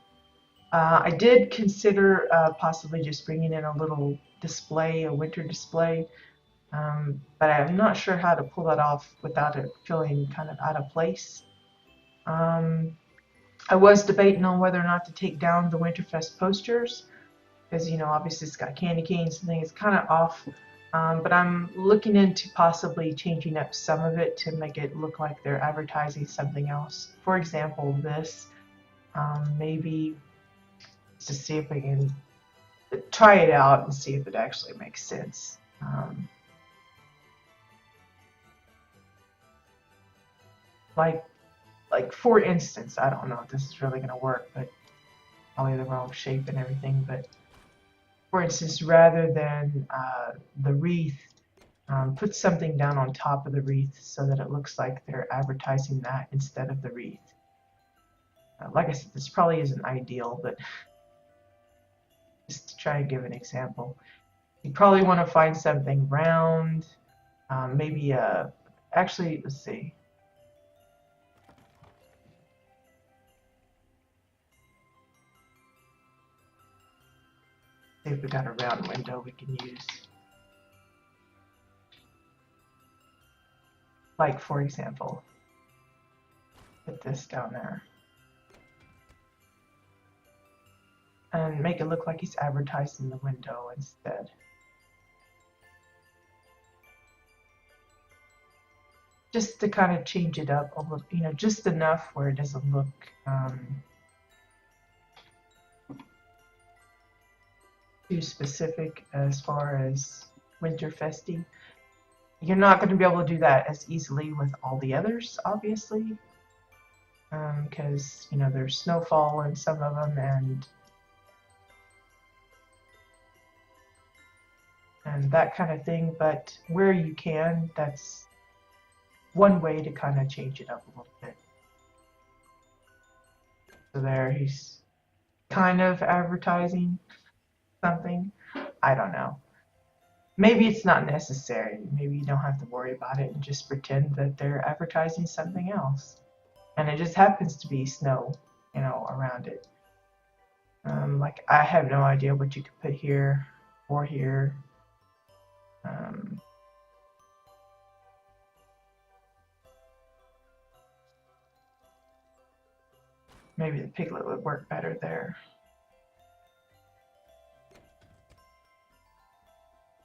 I did consider possibly just bringing in a little display, a winter display, but I'm not sure how to pull that off without it feeling kind of out of place. I was debating on whether or not to take down the Winterfest posters because, obviously it's got candy canes and things. It's kind of off, but I'm looking into possibly changing up some of it to make it look like they're advertising something else. For example, this, maybe to see if I can try it out and see if it actually makes sense. Like for instance, I don't know if this is really going to work, but probably the wrong shape and everything. But for instance, rather than the wreath, put something down on top of the wreath so that it looks like they're advertising that instead of the wreath. Like I said, this probably isn't ideal, but just to try and give an example. You probably want to find something round, maybe actually, let's see. See if we got a round window we can use. Like, for example, put this down there. And make it look like he's advertising the window instead. Just to kind of change it up a little, just enough where it doesn't look too specific as far as Winterfesty. You're not going to be able to do that as easily with all the others, obviously, because there's snowfall in some of them and that kind of thing. But where you can, that's one way to kind of change it up a little bit. So there, he's kind of advertising something. I don't know. Maybe it's not necessary. Maybe you don't have to worry about it and just pretend that they're advertising something else. And it just happens to be snow, around it. Like, I have no idea what you could put here or here. Maybe the piglet would work better there.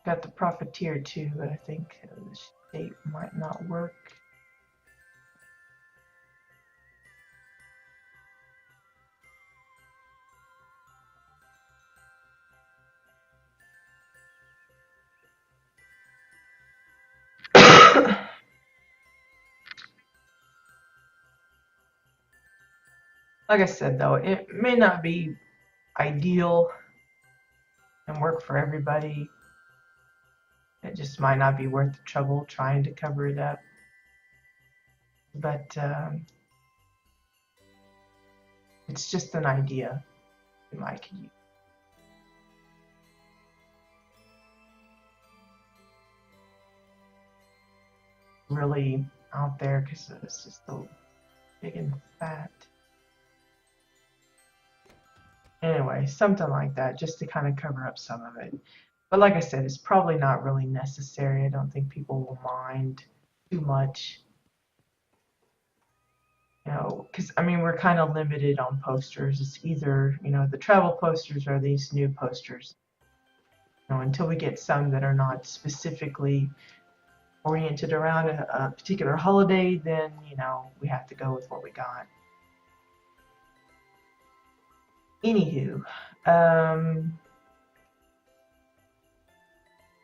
Got the profiteer too, but I think the shape might not work. Like I said, though, it may not be ideal and work for everybody. It just might not be worth the trouble trying to cover it up. But it's just an idea you might could use. Really out there because it's just so big and fat. Anyway, something like that, just to kind of cover up some of it. But like I said, it's probably not really necessary. I don't think people will mind too much. Because we're kind of limited on posters. It's either, the travel posters or these new posters. Until we get some that are not specifically oriented around a particular holiday, then, we have to go with what we got. Anywho,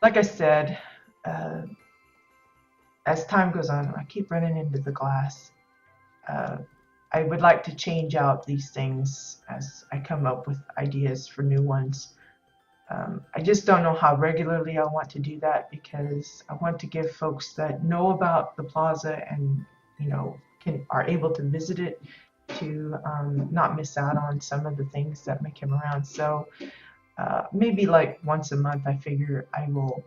like I said, uh, as time goes on, I keep running into the glass. Uh, I would like to change out these things as I come up with ideas for new ones. I just don't know how regularly I want to do that because I want to give folks that know about the plaza and are able to visit it to not miss out on some of the things that may come around. So maybe like once a month, I figure I will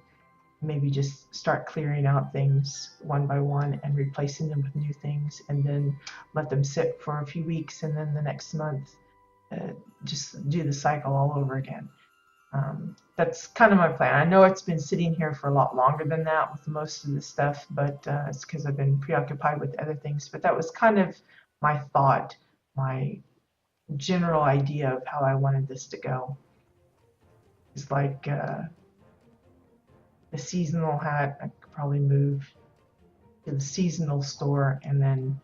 maybe just start clearing out things one by one and replacing them with new things, and then let them sit for a few weeks, and then the next month uh, just do the cycle all over again. That's kind of my plan. I know it's been sitting here for a lot longer than that with most of the stuff, but it's because I've been preoccupied with other things. But that was kind of my thought, my general idea of how I wanted this to go. It's like the seasonal hat, I could probably move to the seasonal store and then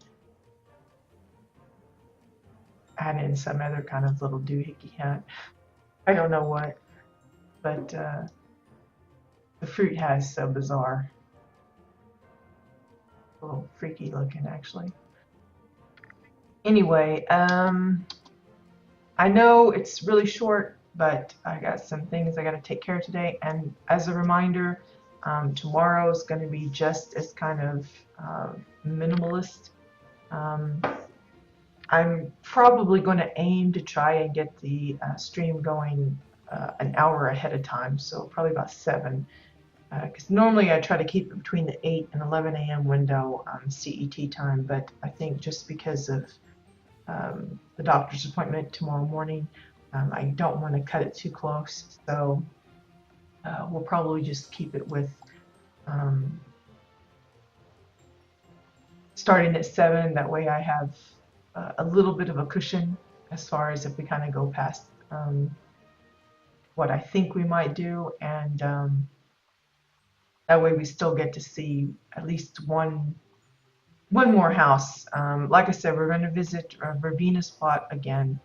add in some other kind of little doohickey hat. I don't know what, but the fruit hat is so bizarre. A little freaky looking, actually. Anyway, I know it's really short, but I got some things I got to take care of today. And as a reminder, tomorrow is going to be just as kind of minimalist. I'm probably going to aim to try and get the stream going an hour ahead of time, so probably about 7. Because normally I try to keep it between the 8 and 11 a.m. window CET time, but I think just because of the doctor's appointment tomorrow morning, I don't want to cut it too close, so we'll probably just keep it with starting at 7. That way I have a little bit of a cushion as far as if we kind of go past what I think we might do, and that way we still get to see at least one more house. Like I said, we're going to visit Verbena's plot again,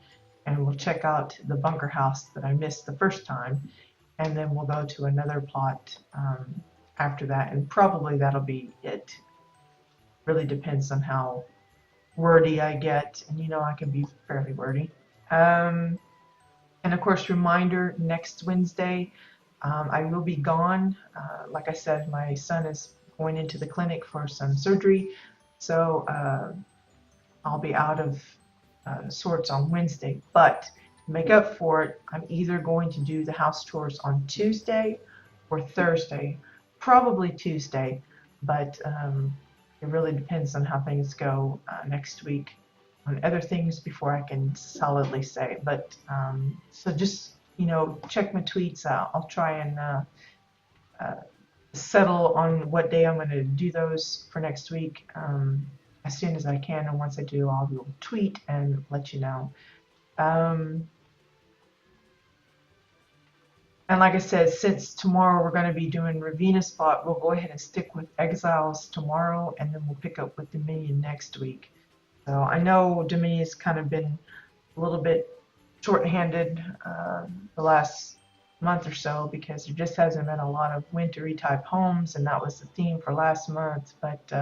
and we'll check out the bunker house that I missed the first time, and then we'll go to another plot after that, and probably that'll be it. Really depends on how wordy I get, and I can be fairly wordy. And of course, reminder, next Wednesday, I will be gone. Like I said, my son is going into the clinic for some surgery, so I'll be out of sorts on Wednesday. But to make up for it, I'm either going to do the house tours on Tuesday or Thursday, probably Tuesday, but it really depends on how things go next week on other things before I can solidly say. But so just check my tweets out. I'll try and settle on what day I'm going to do those for next week as soon as I can. And once I do, I'll tweet and let you know. And like I said, since tomorrow we're going to be doing Ravina Spot, we'll go ahead and stick with Exiles tomorrow, and then we'll pick up with Dominion next week. So I know Dominion's kind of been a little bit short-handed the last month or so because there just hasn't been a lot of wintry type homes, and that was the theme for last month. But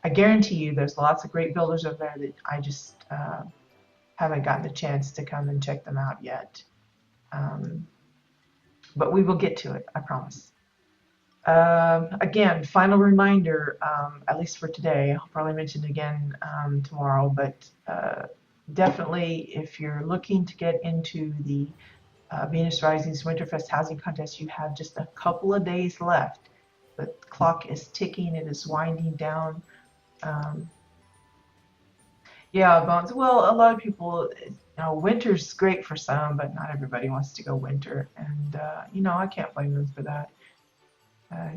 I guarantee you there's lots of great builders over there that I just haven't gotten a chance to come and check them out yet. But we will get to it, I promise. Again, final reminder, at least for today, I'll probably mention it again tomorrow, but definitely if you're looking to get into the Venus Rising's Winterfest Housing Contest, you have just a couple of days left. The clock is ticking, it is winding down. Yeah, Bones. Well, a lot of people, winter's great for some, but not everybody wants to go winter. And, I can't blame them for that.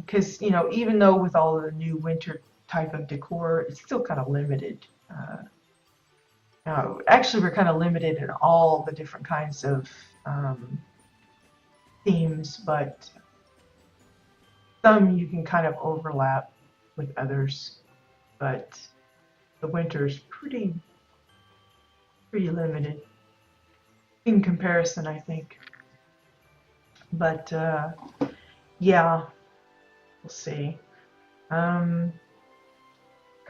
Because, even though with all of the new winter type of decor, it's still kind of limited. Actually, we're kind of limited in all the different kinds of themes, but some you can kind of overlap with others. But the winter's pretty limited. in comparison, I think. But yeah, we'll see. Um,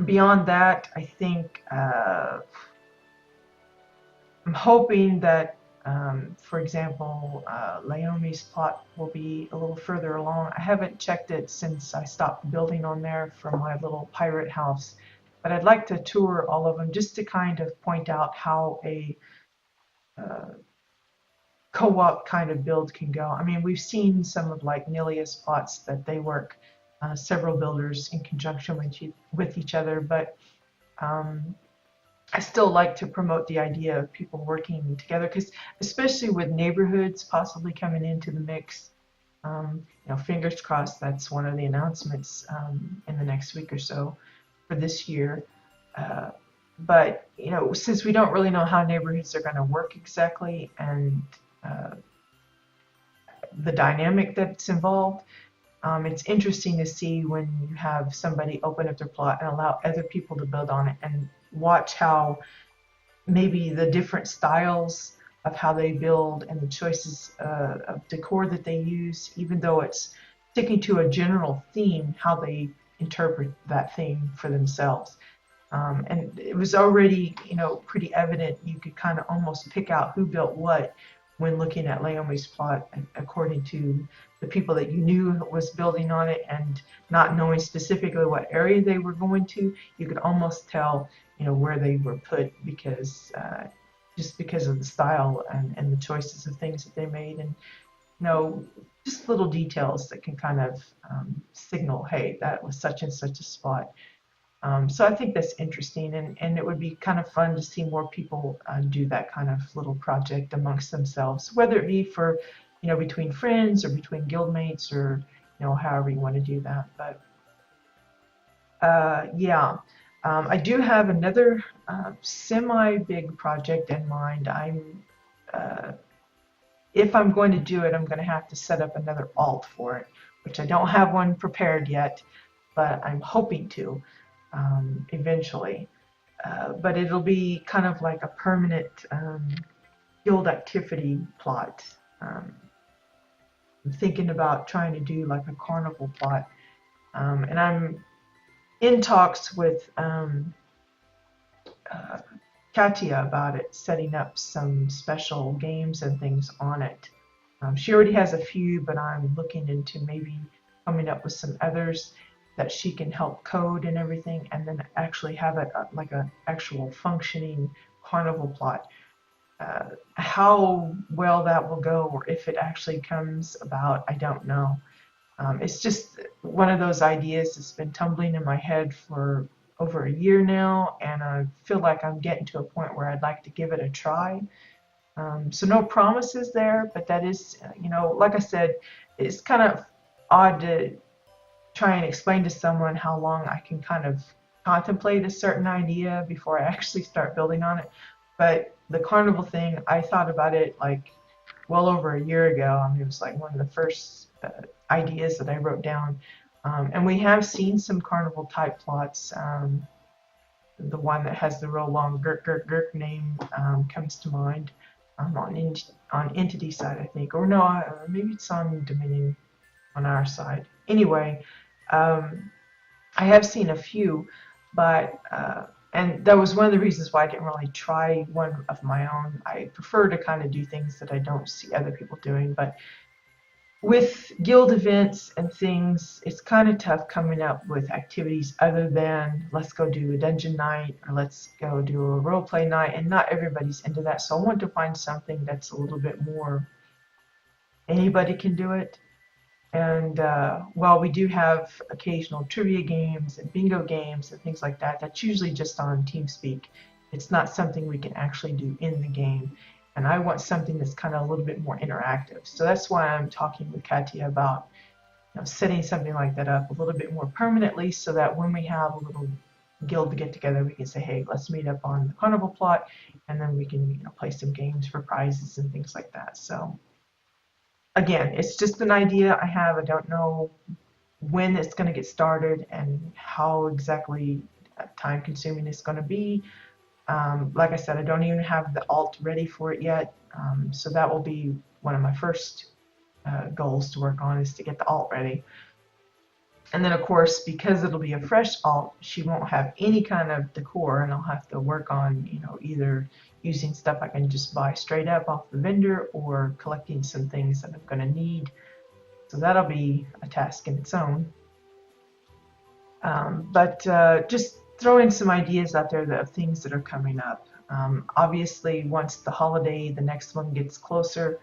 Beyond that, I think I'm hoping that, for example, Laomi's plot will be a little further along. I haven't checked it since I stopped building on there for my little pirate house, but I'd like to tour all of them just to kind of point out how a uh, co-op kind of build can go. I mean, we've seen some of like Nilia's plots that they work several builders in conjunction with each other, but um, I still like to promote the idea of people working together because, especially with neighborhoods possibly coming into the mix, fingers crossed that's one of the announcements in the next week or so for this year. Uh, but since we don't really know how neighborhoods are going to work exactly and uh, the dynamic that's involved, it's interesting to see when you have somebody open up their plot and allow other people to build on it and watch how maybe the different styles of how they build and the choices of decor that they use, even though it's sticking to a general theme, how they interpret that theme for themselves. And it was already, pretty evident. You could kind of almost pick out who built what when looking at Laomi's plot, according to the people that you knew was building on it, and not knowing specifically what area they were going to, you could almost tell, where they were put because just because of the style and the choices of things that they made, and just little details that can kind of signal, hey, that was such and such a spot. So I think that's interesting, and it would be kind of fun to see more people do that kind of little project amongst themselves, whether it be for, between friends or between guildmates or, however you want to do that. But yeah, I do have another semi-big project in mind. Uh, if I'm going to do it, I'm going to have to set up another alt for it, which I don't have one prepared yet, but I'm hoping to eventually. But it'll be kind of like a permanent guild activity plot. I'm thinking about trying to do like a carnival plot. And I'm in talks with Katia about it, setting up some special games and things on it. She already has a few, but I'm looking into maybe coming up with some others that she can help code and everything, and then actually have it like an actual functioning carnival plot. How well that will go, or if it actually comes about, I don't know. It's just one of those ideas that's been tumbling in my head for over a year now, and I feel like I'm getting to a point where I'd like to give it a try. So no promises there, but that is, like I said, it's kind of odd to try and explain to someone how long I can kind of contemplate a certain idea before I actually start building on it. But the carnival thing, I thought about it like well over a year ago. I mean, it was like one of the first ideas that I wrote down. And we have seen some carnival type plots. The one that has the real long Gurk Gurk Gurk name comes to mind on Entity side, I think. Or no, maybe it's on Dominion on our side. Anyway, I have seen a few, but and that was one of the reasons why I didn't really try one of my own. I prefer to kind of do things that I don't see other people doing. But with guild events and things, it's kind of tough coming up with activities other than let's go do a dungeon night or let's go do a role play night, and not everybody's into that. So I want to find something that's a little bit more anybody can do it. And while we do have occasional trivia games and bingo games and things like that, that's usually just on TeamSpeak. It's not something we can actually do in the game. And I want something that's kind of a little bit more interactive. So that's why I'm talking with Katia about setting something like that up a little bit more permanently, so that when we have a little guild to get together, we can say, hey, let's meet up on the carnival plot, and then we can play some games for prizes and things like that. So again, it's just an idea I have. I don't know when it's going to get started and how exactly time consuming it's going to be. Like I said, I don't even have the alt ready for it yet, so that will be one of my first goals to work on, is to get the alt ready. And then of course, because it'll be a fresh alt, she won't have any kind of decor, and I'll have to work on, you know, either using stuff I can just buy straight up off the vendor or collecting some things that I'm going to need. So that'll be a task in its own. But just throwing some ideas out there of things that are coming up. Obviously, once the holiday, the next one gets closer,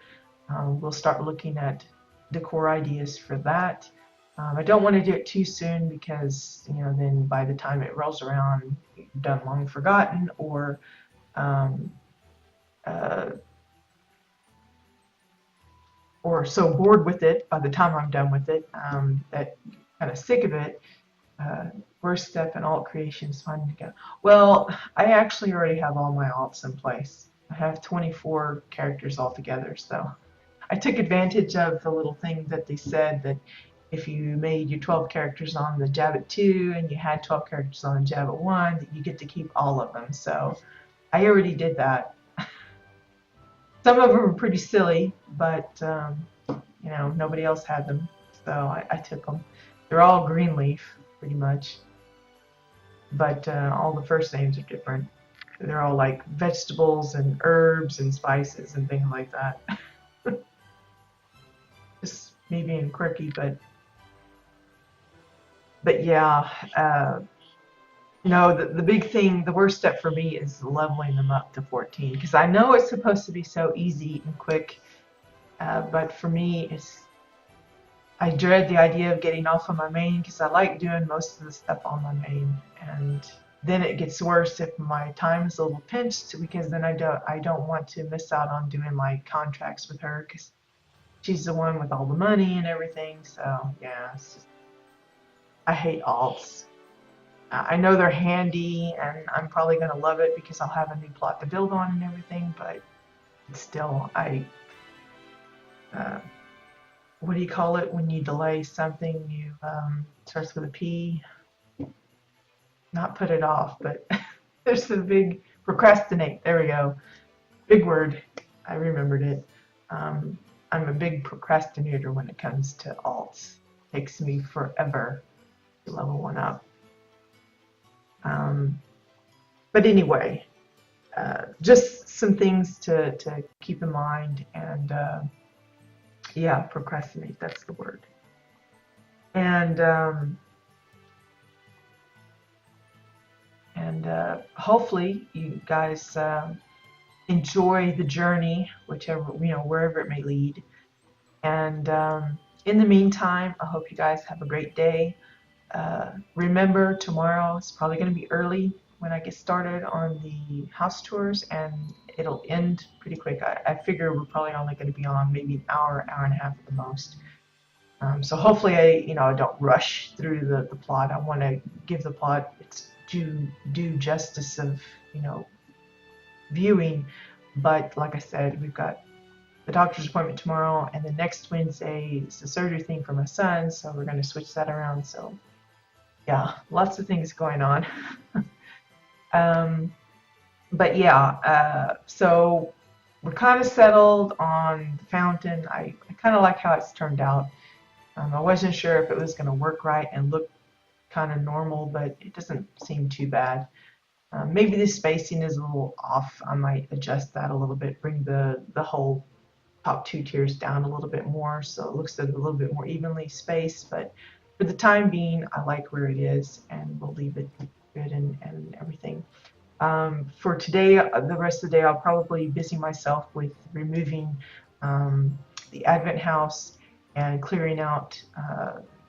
we'll start looking at decor ideas for that. I don't want to do it too soon because, you know, then by the time it rolls around, you're done long forgotten, um, uh, or so bored with it by the time I'm done with it, that kind of sick of it. First step in alt creation is finding to go. Well, I actually already have all my alts in place. I have 24 characters altogether, so I took advantage of the little thing that they said that if you made your 12 characters on the Java 2 and you had 12 characters on Java 1, that you get to keep all of them. So I already did that. Some of them were pretty silly, but you know, nobody else had them, so I took them. They're all Greenleaf, pretty much, but all the first names are different. They're all like vegetables and herbs and spices and things like that. Just me being quirky, but yeah, no, the big thing, the worst step for me is leveling them up to 14, because I know it's supposed to be so easy and quick, but for me, I dread the idea of getting off of my main, because I like doing most of the stuff on my main, and then it gets worse if my time is a little pinched, because then I don't want to miss out on doing my contracts with her, because she's the one with all the money and everything. So yeah, it's just, I hate alts. I know they're handy, and I'm probably going to love it because I'll have a new plot to build on and everything, but still, uh, what do you call it when you delay something? You starts with a P. Not put it off, but there's the big procrastinate. There we go. Big word. I remembered it. I'm a big procrastinator when it comes to alts. It takes me forever to level one up. But anyway, just some things to keep in mind, and yeah, procrastinate, that's the word. And hopefully you guys enjoy the journey, whichever, you know, wherever it may lead. And in the meantime, I hope you guys have a great day. Remember, tomorrow it's probably going to be early when I get started on the house tours, and it'll end pretty quick. I figure we're probably only going to be on maybe an hour, hour and a half at the most. So hopefully I don't rush through the plot. I want to give the plot its due justice of, viewing. But like I said, we've got the doctor's appointment tomorrow, and the next Wednesday is the surgery thing for my son, so we're going to switch that around. So yeah, lots of things going on. But yeah, so we're kind of settled on the fountain. I kind of like how it's turned out. I wasn't sure if it was going to work right and look kind of normal, but it doesn't seem too bad. Maybe the spacing is a little off. I might adjust that a little bit, bring the whole top two tiers down a little bit more so it looks a little bit more evenly spaced. But for the time being, I like where it is, and we'll leave it good and everything. For today, the rest of the day, I'll probably busy myself with removing the Advent house and clearing out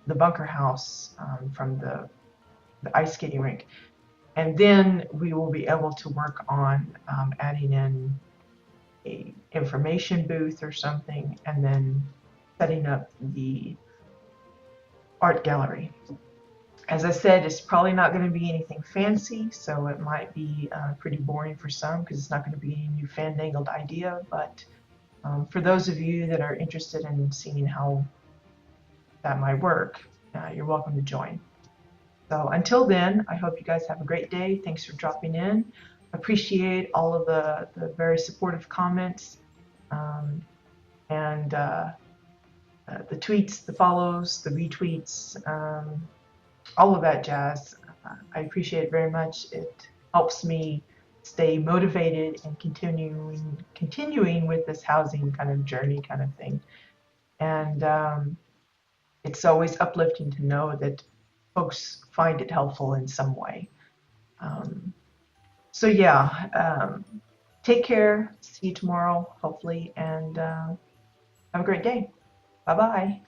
the bunker house from the ice skating rink. And then we will be able to work on adding in a information booth or something, and then setting up the art gallery. As I said, it's probably not going to be anything fancy, so it might be pretty boring for some because it's not going to be any new fandangled idea. But for those of you that are interested in seeing how that might work, you're welcome to join. So until then, I hope you guys have a great day. Thanks for dropping in. appreciate all of the very supportive comments, um, and the tweets, the follows, the retweets, all of that jazz. I appreciate it very much. It helps me stay motivated and continuing with this housing kind of journey kind of thing. And it's always uplifting to know that folks find it helpful in some way. Um, so yeah, take care. See you tomorrow, hopefully, and have a great day. Bye bye.